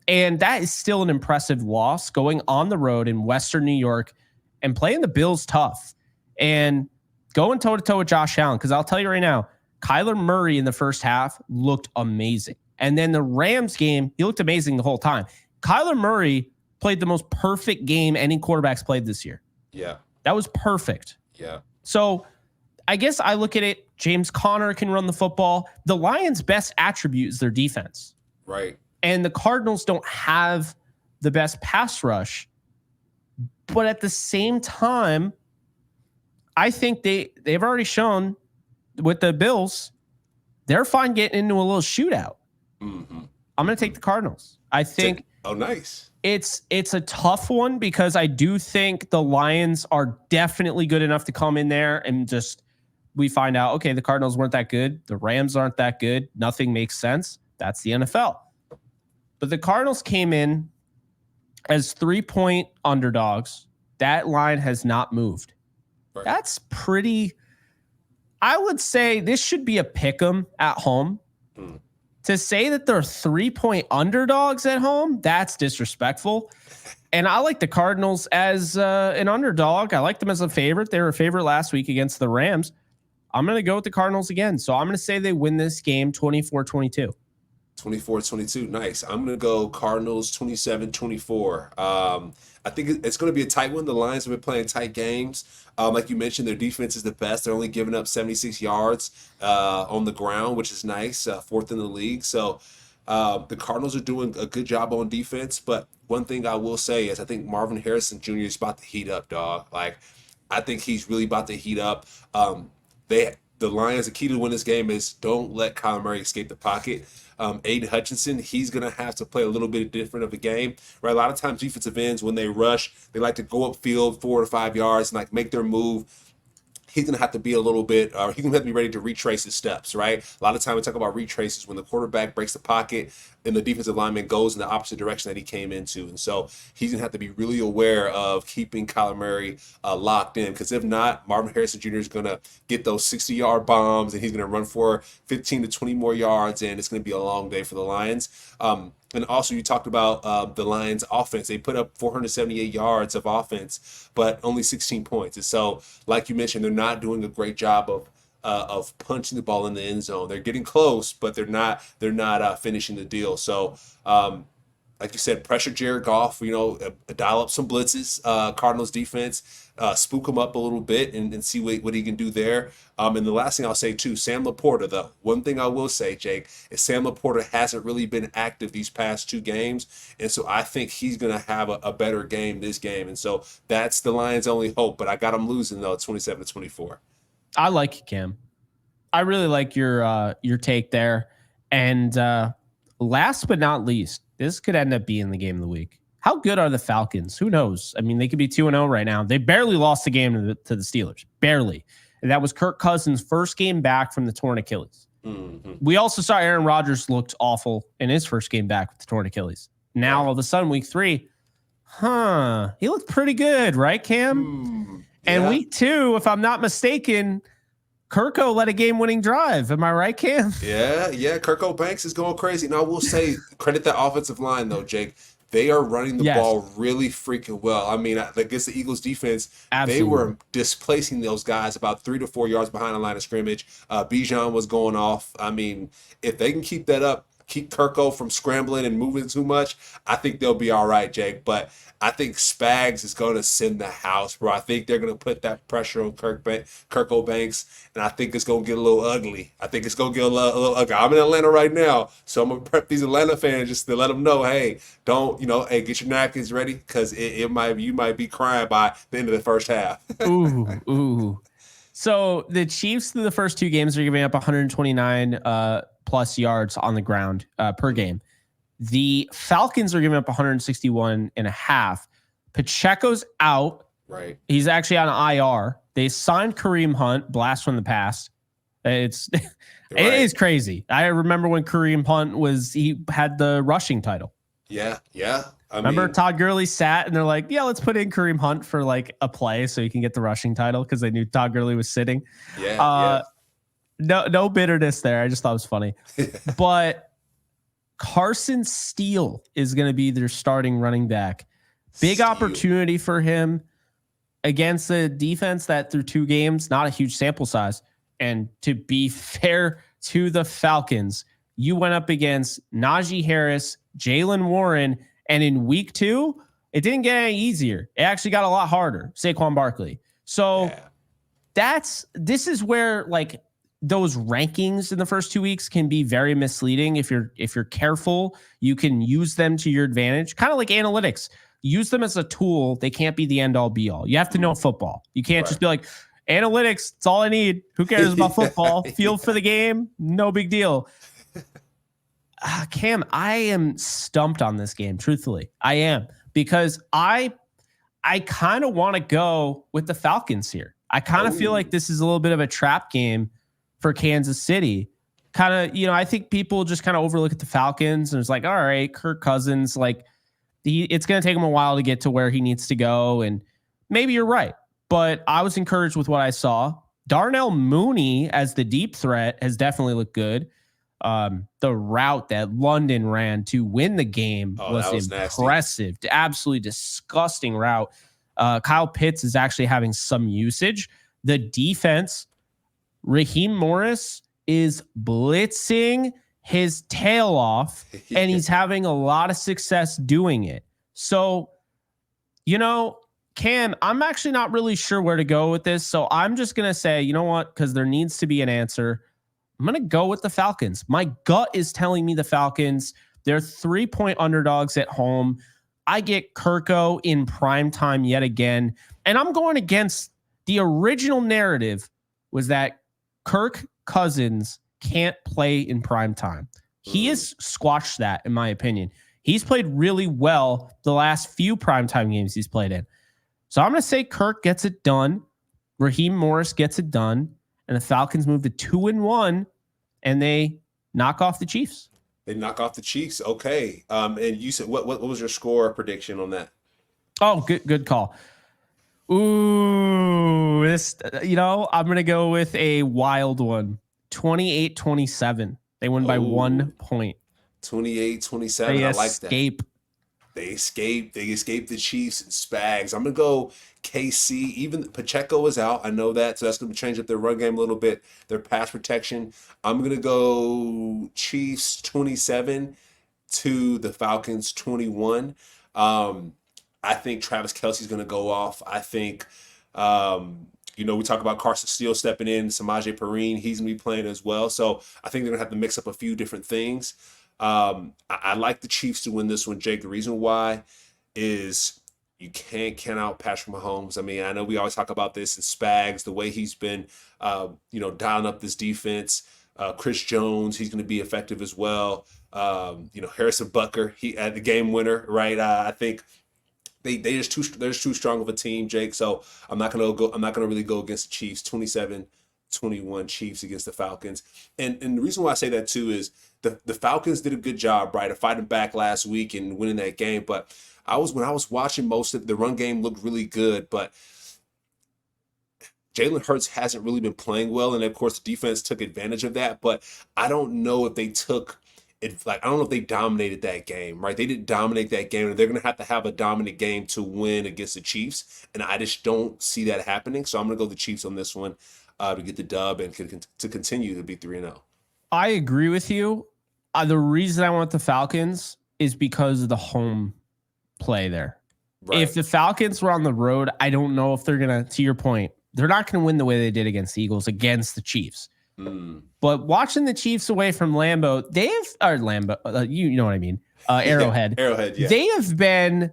And that is still an impressive loss, going on the road in Western New York and playing the Bills tough and going toe-to-toe with Josh Allen. Because I'll tell you right now, Kyler Murray in the first half looked amazing. And then the Rams game, he looked amazing the whole time. Kyler Murray played the most perfect game any quarterback's played this year. Yeah. That was perfect. Yeah. So I guess I look at it, James Conner can run the football. The Lions' best attribute is their defense. Right. And the Cardinals don't have the best pass rush. But at the same time, I think they've already shown with the Bills, they're fine getting into a little shootout. Mm-hmm. I'm going to take the Cardinals. I think nice. It's a tough one because I do think the Lions are definitely good enough to come in there and just we find out, okay, the Cardinals weren't that good. The Rams aren't that good. Nothing makes sense. That's the NFL. But the Cardinals came in as 3-point underdogs. That line has not moved. Right. That's pretty... I would say this should be a pick 'em at home. To say that they're 3-point underdogs at home, that's disrespectful. And I like the Cardinals as an underdog. I like them as a favorite. They were a favorite last week against the Rams. I'm going to go with the Cardinals again. So I'm going to say they win this game 24-22. 24-22. Nice. I'm going to go Cardinals 27-24. I think it's going to be a tight one. The Lions have been playing tight games. Like you mentioned, their defense is the best. They're only giving up 76 yards on the ground, which is nice, 4th in the league. So the Cardinals are doing a good job on defense. But one thing I will say is I think Marvin Harrison Jr. is about to heat up, dog. Like, I think he's really about to heat up. The Lions, the key to win this game is don't let Kyler Murray escape the pocket. Aiden Hutchinson, he's going to have to play a little bit different of a game, right? A lot of times defensive ends, when they rush, they like to go upfield 4 to 5 yards and like make their move. He's going to have to be a little bit, he's going to have to be ready to retrace his steps, right? A lot of time we talk about retraces when the quarterback breaks the pocket and the defensive lineman goes in the opposite direction that he came into. And so he's going to have to be really aware of keeping Kyler Murray locked in, because if not, Marvin Harrison Jr. is going to get those 60-yard bombs and he's going to run for 15 to 20 more yards, and it's going to be a long day for the Lions. And also, you talked about the Lions' offense. They put up 478 yards of offense, but only 16 points. And so, like you mentioned, they're not doing a great job of punching the ball in the end zone. They're getting close, but they're not finishing the deal. So, like you said, pressure Jared Goff. Dial up some blitzes. Cardinals defense. Spook him up a little bit and see what he can do there. And the last thing I'll say too, Sam Laporta, the one thing I will say, Jake, is Sam Laporta hasn't really been active these past 2 games. And so I think he's going to have a better game this game. And so that's the Lions' only hope. But I got them losing, though, 27-24. I like it, Cam. I really like your take there. And last but not least, this could end up being the game of the week. How good are the Falcons? Who knows? I mean, they could be 2-0 right now. They barely lost the game to the Steelers. Barely. And that was Kirk Cousins' first game back from the torn Achilles. Mm-hmm. We also saw Aaron Rodgers looked awful in his first game back with the torn Achilles. Now, all of a sudden, week 3, he looked pretty good, right, Cam? Yeah. And week 2, if I'm not mistaken, Kirko led a game-winning drive. Am I right, Cam? Yeah. Kirko Banks is going crazy. Now, I will say, credit the offensive line, though, Jake. They are running the ball really freaking well. I mean, against the Eagles defense, They were displacing those guys about 3 to 4 yards behind the line of scrimmage. Bijan was going off. I mean, if they can keep that up, keep Kirko from scrambling and moving too much, I think they'll be all right, Jake. But I think Spags is going to send the house, bro. I think they're going to put that pressure on Kirko Banks, and I think it's going to get a little ugly. I think it's going to get a little ugly. I'm in Atlanta right now, so I'm going to prep these Atlanta fans just to let them know, hey, don't, hey, get your napkins ready, because you might be crying by the end of the first half. Ooh. So the Chiefs through the first two games are giving up 129 plus yards on the ground per game. The Falcons are giving up 161 and a half. Pacheco's out. Right. He's actually on IR. They signed Kareem Hunt, blast from the past. It is crazy. I remember when Kareem Hunt he had the rushing title. Yeah. Remember Todd Gurley sat and they're like, yeah, let's put in Kareem Hunt for like a play so he can get the rushing title because they knew Todd Gurley was sitting. Yeah. No bitterness there. I just thought it was funny. But Carson Steele is going to be their starting running back. Big opportunity for him against a defense that through two games, not a huge sample size. And to be fair to the Falcons, you went up against Najee Harris, Jalen Warren, and in week 2, it didn't get any easier. It actually got a lot harder. Saquon Barkley. So this is where like those rankings in the first 2 weeks can be very misleading. If you're careful, you can use them to your advantage. Kind of like analytics. Use them as a tool. They can't be the end all be all. You have to know football. You can't just be like, analytics, it's all I need. Who cares about football? Feel for the game, no big deal. Cam, I am stumped on this game, truthfully. I am. Because I kind of want to go with the Falcons here. I kind of feel like this is a little bit of a trap game for Kansas City. Kind of, I think people just kind of overlook at the Falcons and it's like, all right, Kirk Cousins, like it's going to take him a while to get to where he needs to go. And maybe you're right, but I was encouraged with what I saw. Darnell Mooney as the deep threat has definitely looked good. The route that London ran to win the game was impressive. Nasty. Absolutely disgusting route. Kyle Pitts is actually having some usage. The defense, Raheem Morris is blitzing his tail off, and he's having a lot of success doing it. So, Cam, I'm actually not really sure where to go with this. So I'm just going to say, you know what? Because there needs to be an answer. I'm going to go with the Falcons. My gut is telling me the Falcons. They're 3-point underdogs at home. I get Kirko in prime time yet again. And I'm going against the original narrative was that Kirk Cousins can't play in prime time. He has squashed that, in my opinion. He's played really well the last few primetime games he's played in. So I'm going to say Kirk gets it done. Raheem Morris gets it done. And the Falcons move to 2-1, and they knock off the Chiefs. They knock off the Chiefs. Okay. And you said what was your score prediction on that? Oh, good call. Ooh, I'm going to go with a wild one. 28-27. They win by 1 point. 28-27. I like that. They escape the Chiefs and Spags. I'm going to go KC. Even Pacheco is out. I know that. So that's going to change up their run game a little bit, their pass protection. I'm going to go Chiefs 27 to the Falcons 21. I think Travis Kelce's going to go off. I think, we talk about Carson Steele stepping in, Samaje Perine. He's going to be playing as well. So I think they're going to have to mix up a few different things. I like the Chiefs to win this one, Jake. The reason why is you can't count out Patrick Mahomes. I mean, I know we always talk about this in Spags, the way he's been, dialing up this defense. Chris Jones, he's going to be effective as well. Harrison Butker, he had the game winner, right? I think they're just too strong of a team, Jake. So I'm not gonna really go against the Chiefs. 27-21 Chiefs against the Falcons. And the reason why I say that too is the Falcons did a good job, right, of fighting back last week and winning that game. But when I was watching most of the run game looked really good, but Jalen Hurts hasn't really been playing well. And of course the defense took advantage of that. But I don't know if they took it, I don't know if they dominated that game, right? They didn't dominate that game, and they're going to have a dominant game to win against the Chiefs, and I just don't see that happening. So I'm going to go the Chiefs on this one to get the dub and to continue to be 3-0. I agree with you. The reason I want the Falcons is because of the home play there. Right. If the Falcons were on the road, I don't know if they're going to your point, they're not going to win the way they did against the Eagles, against the Chiefs. But watching the Chiefs away from Lambeau, you know what I mean? Arrowhead. Arrowhead, yeah. They have been,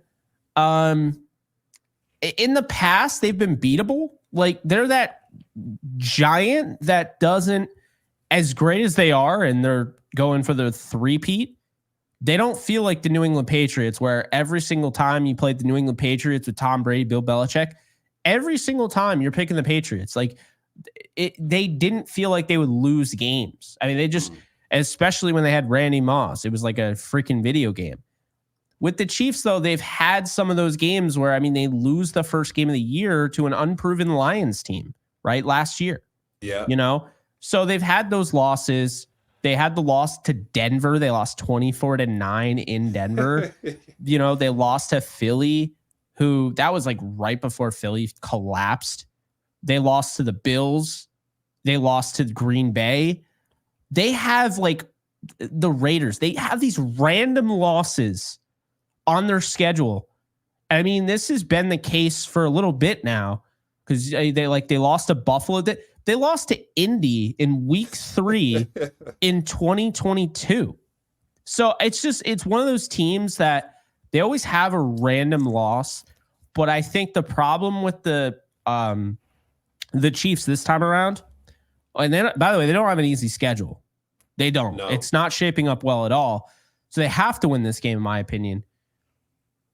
in the past, they've been beatable. Like, they're that giant that doesn't, as great as they are, and they're going for the three-peat, they don't feel like the New England Patriots, where every single time you played the New England Patriots with Tom Brady, Bill Belichick, every single time you're picking the Patriots. Like, they didn't feel like they would lose games. I mean, they just, especially when they had Randy Moss, it was like a freaking video game. With the Chiefs, though, they've had some of those games where, I mean, they lose the first game of the year to an unproven Lions team, right? Last year. Yeah. You know? So they've had those losses. They had the loss to Denver. They lost 24-9 in Denver. You know, they lost to Philly, who that was like right before Philly collapsed. They lost to the Bills. They lost to Green Bay. They have like the Raiders. They have these random losses on their schedule. I mean, this has been the case for a little bit now because they lost to Buffalo. They lost to Indy in week 3 in 2022. So it's one of those teams that they always have a random loss. But I think the problem with the Chiefs this time around, and then, by the way, they don't have an easy schedule. They don't. No. It's not shaping up well at all. So they have to win this game, in my opinion.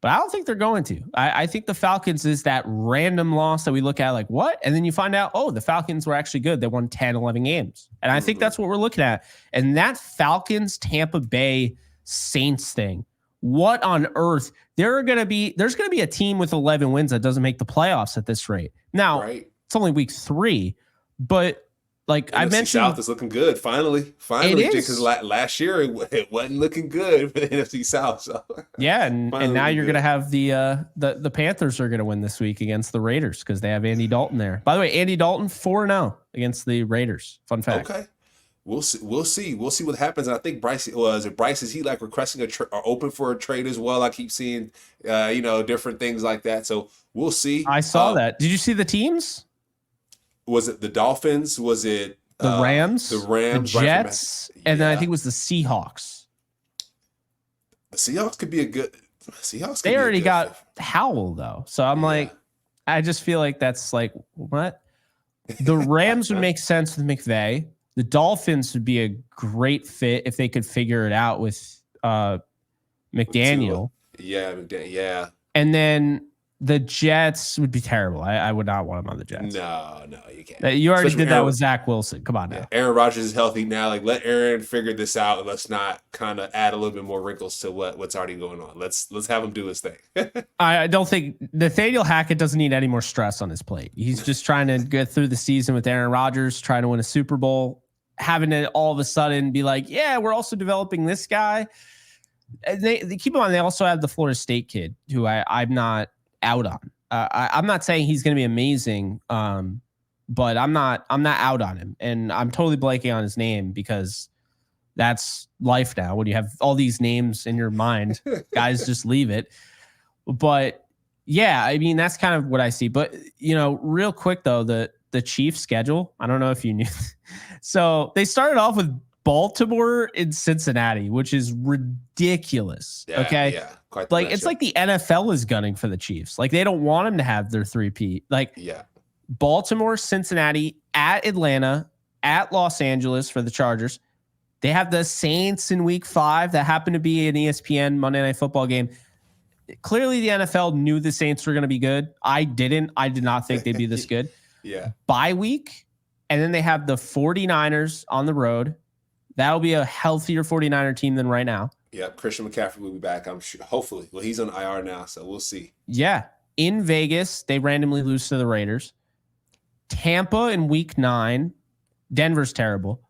But I don't think they're going to. I think the Falcons is that random loss that we look at like, what? And then you find out, oh, the Falcons were actually good. They won 10, 11 games. And I think that's what we're looking at. And that Falcons, Tampa Bay, Saints thing, what on earth? There's going to be a team with 11 wins that doesn't make the playoffs at this rate. Now, It's only week 3, but like I mentioned, South is looking good. Finally, because last year it wasn't looking good for the NFC South. So. Yeah, and now you're going to have the Panthers are going to win this week against the Raiders because they have Andy Dalton there. By the way, Andy Dalton 4-0 against the Raiders. Fun fact. Okay, we'll see what happens. And I think Bryce is he like requesting or open for a trade as well? I keep seeing different things like that. So we'll see. I saw that. Did you see the teams? Was it the Dolphins? Was it the Rams? The Rams, the Jets, and then I think it was the Seahawks. The Seahawks could be a good. Seahawks. They already got Howell though, so I'm like, I just feel like that's like what. The Rams would make sense with McVay. The Dolphins would be a great fit if they could figure it out with McDaniel. Yeah. And then the Jets would be terrible. I would not want them on the Jets. No, you can't. You already did that with Zach Wilson. Come on now. Aaron Rodgers is healthy now. Like, let Aaron figure this out. And let's not kind of add a little bit more wrinkles to what's already going on. Let's have him do his thing. I don't think Nathaniel Hackett doesn't need any more stress on his plate. He's just trying to get through the season with Aaron Rodgers, trying to win a Super Bowl, having to all of a sudden be like, yeah, we're also developing this guy. And they keep in mind, they also have the Florida State kid who I'm not out on. I'm not saying he's going to be amazing, but I'm not out on him, and I'm totally blanking on his name because that's life now. When you have all these names in your mind, guys just leave it. But yeah, I mean that's kind of what I see. But real quick though, the Chiefs schedule. I don't know if you knew. So they started off with Baltimore and Cincinnati, which is ridiculous. Okay. Yeah. Like it's like the NFL is gunning for the Chiefs. Like they don't want them to have their 3-peat. Like Baltimore, Cincinnati, at Atlanta, at Los Angeles for the Chargers. They have the Saints in week 5 that happened to be an ESPN Monday Night Football game. Clearly the NFL knew the Saints were going to be good. I did not think they'd be this good. Bye week. And then they have the 49ers on the road. That'll be a healthier 49er team than right now. Yep, Christian McCaffrey will be back, I'm sure. Hopefully. Well, he's on IR now, so we'll see. Yeah. In Vegas, they randomly lose to the Raiders. Tampa in week 9. Denver's terrible.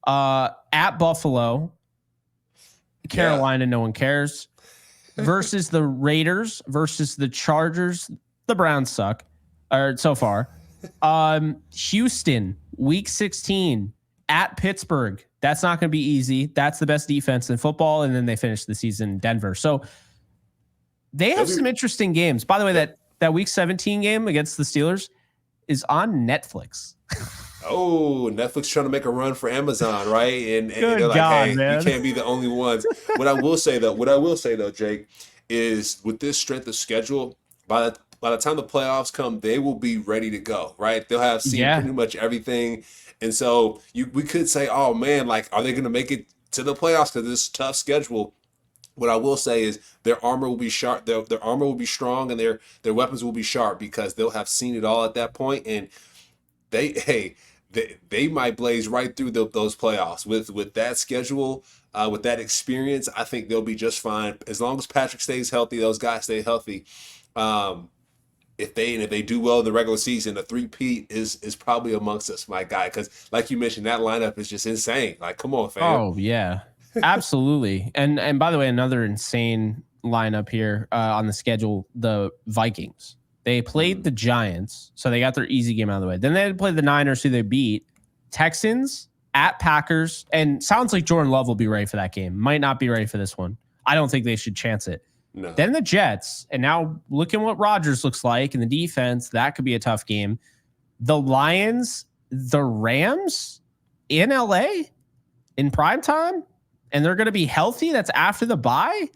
At Buffalo. Carolina, no one cares. Versus the Raiders. Versus the Chargers. The Browns suck. Or so far. Houston, week 16. At Pittsburgh. That's not going to be easy. That's the best defense in football. And then they finish the season in Denver. So they have some interesting games. By the way, that week 17 game against the Steelers is on Netflix. Oh, Netflix trying to make a run for Amazon, right? And Good they're like, God, hey, man. you can't be the only ones. What I will say though, Jake, is with this strength of schedule, by the time the playoffs come, they will be ready to go, right? They'll have seen pretty much everything. And so we could say, oh man, like, are they going to make it to the playoffs because this tough schedule? What I will say is their armor will be sharp. Their armor will be strong, and their weapons will be sharp because they'll have seen it all at that point. And they might blaze right through those playoffs with that schedule, with that experience. I think they'll be just fine as long as Patrick stays healthy. Those guys stay healthy. If they do well in the regular season, a three-peat is probably amongst us, my guy. Because like you mentioned, that lineup is just insane. Like, come on, fam. Oh yeah, absolutely. And by the way, another insane lineup here on the schedule: the Vikings. They played the Giants, so they got their easy game out of the way. Then they had to play the Niners, who they beat. Texans at Packers, and sounds like Jordan Love will be ready for that game. Might not be ready for this one. I don't think they should chance it. No. Then the Jets, and now look at what Rodgers looks like in the defense. That could be a tough game. The Lions, the Rams in LA in prime time, and they're going to be healthy. That's after the bye.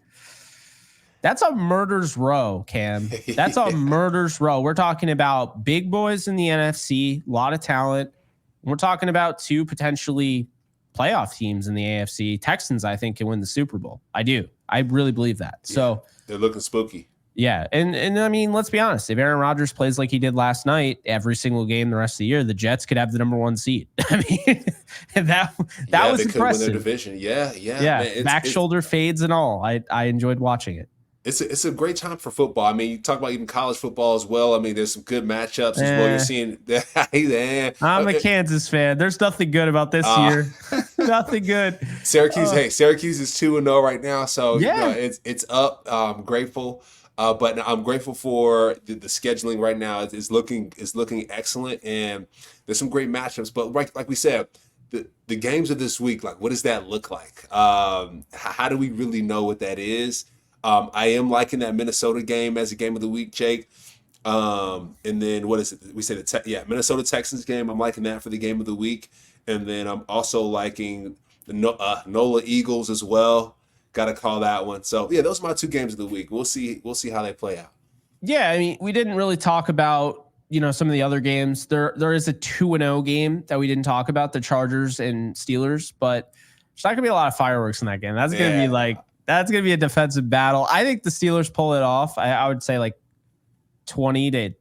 That's a murder's row, Cam. That's a murder's row. We're talking about big boys in the NFC, a lot of talent. We're talking about two potentially playoff teams in the AFC. Texans, I think, can win the Super Bowl. I do. I really believe that. Yeah, so they're looking spooky. Yeah. And I mean, let's be honest. If Aaron Rodgers plays like he did last night, every single game the rest of the year, the Jets could have the number 1 seed. I mean, that was they impressive. Could win their division. Yeah. Man, back shoulder fades and all. I enjoyed watching it. It's a great time for football. I mean, you talk about even college football as well. I mean, there's some good matchups as well. You're seeing. I'm a Kansas fan. There's nothing good about this year. Nothing good. Syracuse. Syracuse is 2-0 right now, so it's up. I'm grateful, but I'm grateful for the scheduling right now. It's looking excellent, and there's some great matchups. But like we said, the games of this week, like, what does that look like? How do we really know what that is? I am liking that Minnesota game as a game of the week, Jake. And then what is it? We say Minnesota Texans game. I'm liking that for the game of the week. And then I'm also liking the NOLA Eagles as well. Got to call that one. So yeah, those are my 2 games of the week. We'll see how they play out. Yeah, I mean, we didn't really talk about some of the other games. There is a 2-0 game that we didn't talk about, the Chargers and Steelers, but there's not gonna be a lot of fireworks in that game. That's gonna be that's going to be a defensive battle. I think the Steelers pull it off. I would say like 20-17,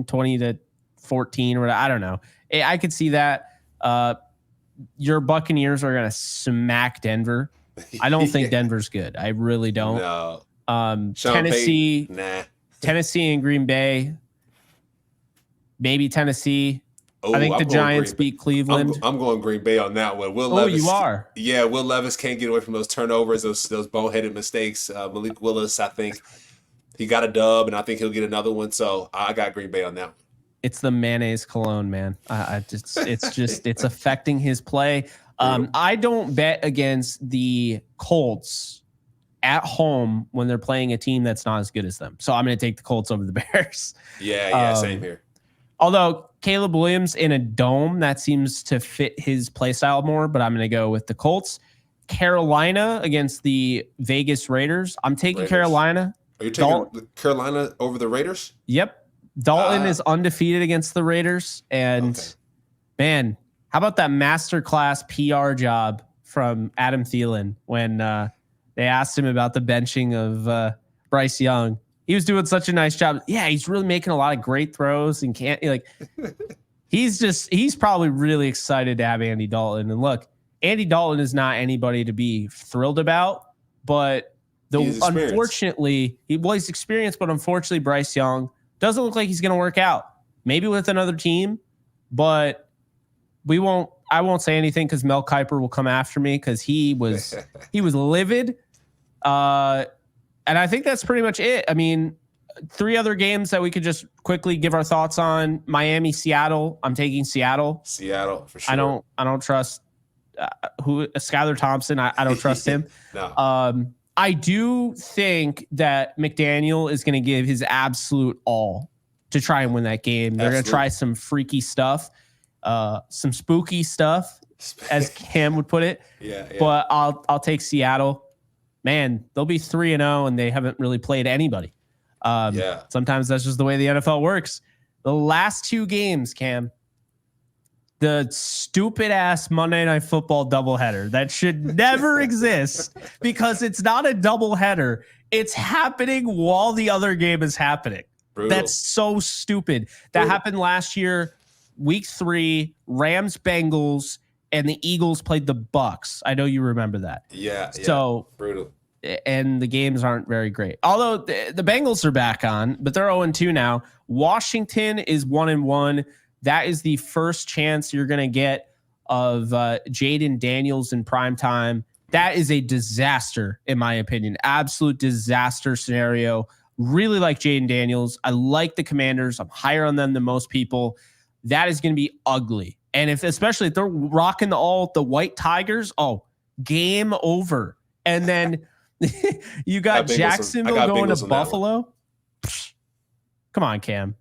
20-14, or whatever. I don't know. I could see that. Your Buccaneers are going to smack Denver. I don't think Denver's good. I really don't. No. Tennessee, Tennessee and Green Bay. Maybe Tennessee. I think the Giants beat Cleveland. I'm going Green Bay on that one. Will Levis, you are? Yeah, Will Levis can't get away from those turnovers, those boneheaded mistakes. Malik Willis, I think he got a dub, and I think he'll get another one. So I got Green Bay on that one. It's the mayonnaise cologne, man. It's affecting his play. I don't bet against the Colts at home when they're playing a team that's not as good as them. So I'm going to take the Colts over the Bears. Yeah, same here. Although Caleb Williams in a dome, that seems to fit his play style more, but I'm going to go with the Colts. Carolina against the Vegas Raiders. I'm taking Carolina. Are you taking Carolina over the Raiders? Yep. Dalton is undefeated against the Raiders. And, man, how about that masterclass PR job from Adam Thielen when they asked him about the benching of Bryce Young? He was doing such a nice job. Yeah, he's really making a lot of great throws and he's probably really excited to have Andy Dalton. And look, Andy Dalton is not anybody to be thrilled about, but unfortunately, he's experienced, but unfortunately, Bryce Young doesn't look like he's going to work out. Maybe with another team, but I won't say anything because Mel Kiper will come after me because he was livid. And I think that's pretty much it. I mean, 3 other games that we could just quickly give our thoughts on. Miami, Seattle. I'm taking Seattle. Seattle, for sure. I don't trust Skylar Thompson. I don't trust him. No. I do think that McDaniel is going to give his absolute all to try and win that game. They're going to try some freaky stuff, some spooky stuff, as Cam would put it. Yeah. But I'll take Seattle. Man, they'll be 3-0 and they haven't really played anybody. Sometimes that's just the way the NFL works. The last 2 games, Cam, the stupid ass Monday Night Football doubleheader that should never exist because it's not a doubleheader. It's happening while the other game is happening. Brutal. That's so stupid. That happened last year, week 3, Rams, Bengals, and the Eagles played the Bucks. I know you remember that. Yeah. So brutal. And the games aren't very great. Although the Bengals are back on, but they're 0-2 now. Washington is 1-1. That is the first chance you're going to get of Jaden Daniels in prime time. That is a disaster, in my opinion. Absolute disaster scenario. Really like Jaden Daniels. I like the Commanders. I'm higher on them than most people. That is going to be ugly. And especially if they're rocking the white Tigers, game over. And then you got Jacksonville going to Buffalo. Come on, Cam.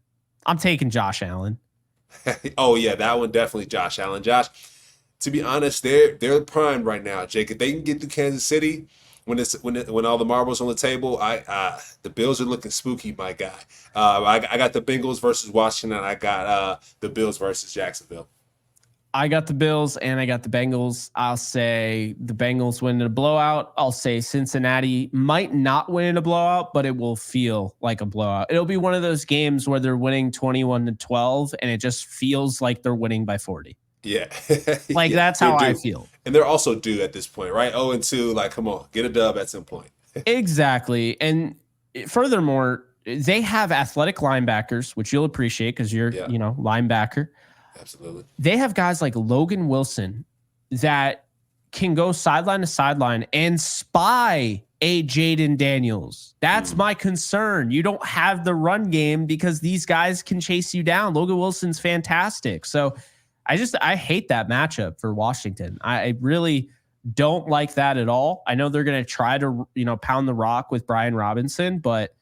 I'm taking Josh Allen. Oh yeah, that one definitely Josh Allen. Josh, to be honest, they're primed right now, Jake. If they can get to Kansas City when all the marbles on the table, the Bills are looking spooky, my guy. I got the Bengals versus Washington. I got the Bills versus Jacksonville. I got the Bills and I got the Bengals. I'll say the Bengals win in a blowout. I'll say Cincinnati might not win in a blowout, but it will feel like a blowout. It'll be one of those games where they're winning 21-12 and it just feels like they're winning by 40. Yeah. That's how I feel. And they're also due at this point, right? 0-2, like, come on, get a dub at some point. Exactly. And furthermore, they have athletic linebackers, which you'll appreciate because you're, linebacker. Absolutely. They have guys like Logan Wilson that can go sideline to sideline and spy a Jaden Daniels. That's my concern. You don't have the run game because these guys can chase you down. Logan Wilson's fantastic. So I hate that matchup for Washington. I really don't like that at all. I know they're going to try to, pound the rock with Brian Robinson, but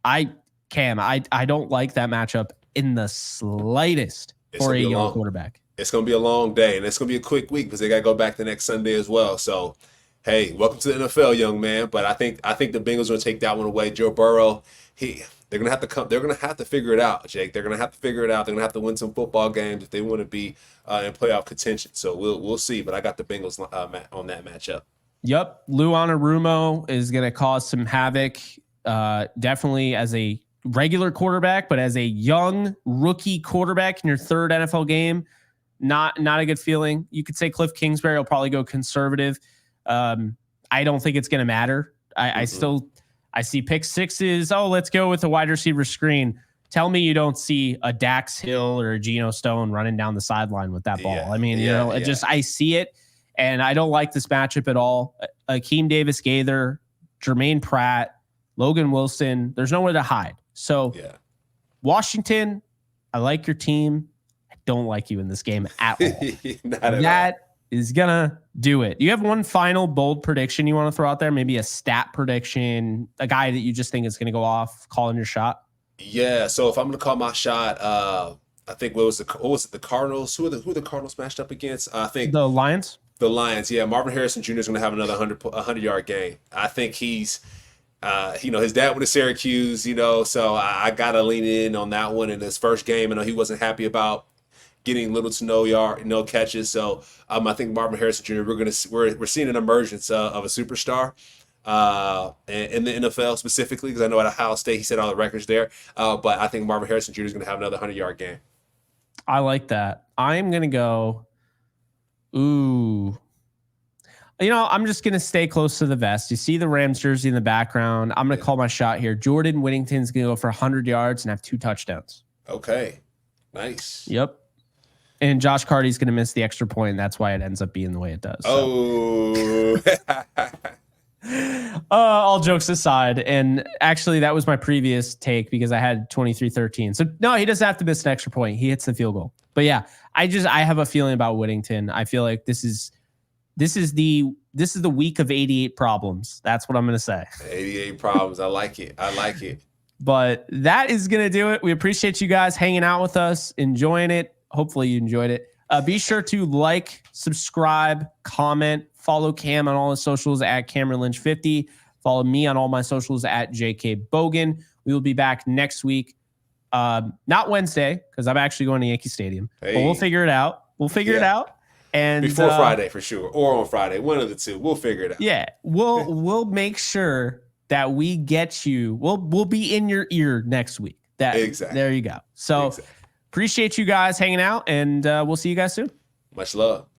I don't like that matchup in the slightest. For a young quarterback. It's going to be a long day, and it's going to be a quick week because they got to go back the next Sunday as well. So, hey, welcome to the NFL, young man. But I think the Bengals are going to take that one away. Joe Burrow, they're going to have to come. They're going to have to figure it out, Jake. They're going to have to figure it out. They're going to have to win some football games if they want to be in playoff contention. So we'll see. But I got the Bengals on that matchup. Yep, Lou Anarumo is going to cause some havoc. Definitely as a regular quarterback, but as a young rookie quarterback in your third NFL game, not a good feeling. You could say Cliff Kingsbury will probably go conservative. I don't think it's going to matter. I see pick sixes. Oh, let's go with a wide receiver screen. Tell me you don't see a Dax Hill or a Geno Stone running down the sideline with that ball. I see it, and I don't like this matchup at all. Akeem Davis-Gaither, Jermaine Pratt, Logan Wilson, there's nowhere to hide. So, Washington, I like your team. I don't like you in this game at all. That is going to do it. Do you have one final bold prediction you want to throw out there? Maybe a stat prediction, a guy that you just think is going to go off, calling your shot? Yeah, so if I'm going to call my shot, I think what was it, the Cardinals? Who are the Cardinals matched up against? I think the Lions. The Lions, yeah. Marvin Harrison Jr. is going to have another 100-yard game. I think he's his dad went to Syracuse, so I got to lean in on that one. In his first game, I know he wasn't happy about getting little to no catches. So I think Marvin Harrison Jr. We're seeing an emergence of a superstar in the NFL specifically, because I know at Ohio State he set all the records there. But I think Marvin Harrison Jr. is going to have another 100-yard game. I like that. I'm going to go. Ooh. I'm just going to stay close to the vest. You see the Rams jersey in the background. I'm going to call my shot here. Jordan Whittington's going to go for 100 yards and have 2 touchdowns. Okay. Nice. Yep. And Josh Carty's going to miss the extra point. And that's why it ends up being the way it does. So. Oh. All jokes aside. And actually, that was my previous take because I had 23-13. So, no, he doesn't have to miss an extra point. He hits the field goal. But yeah, I have a feeling about Whittington. I feel like this is the week of 88 problems. That's what I'm going to say. 88 problems. I like it. But that is going to do it. We appreciate you guys hanging out with us, enjoying it. Hopefully you enjoyed it. Be sure to like, subscribe, comment, follow Cam on all his socials at Cameron Lynch 50. Follow me on all my socials at JK Bogan. We will be back next week. Not Wednesday, because I'm actually going to Yankee Stadium. But we'll figure it out. It out. And before Friday for sure. Or on Friday. One of the two. We'll figure it out. Yeah. We'll make sure that we get you. We'll be in your ear next week. Exactly. There you go. So appreciate you guys hanging out, and we'll see you guys soon. Much love.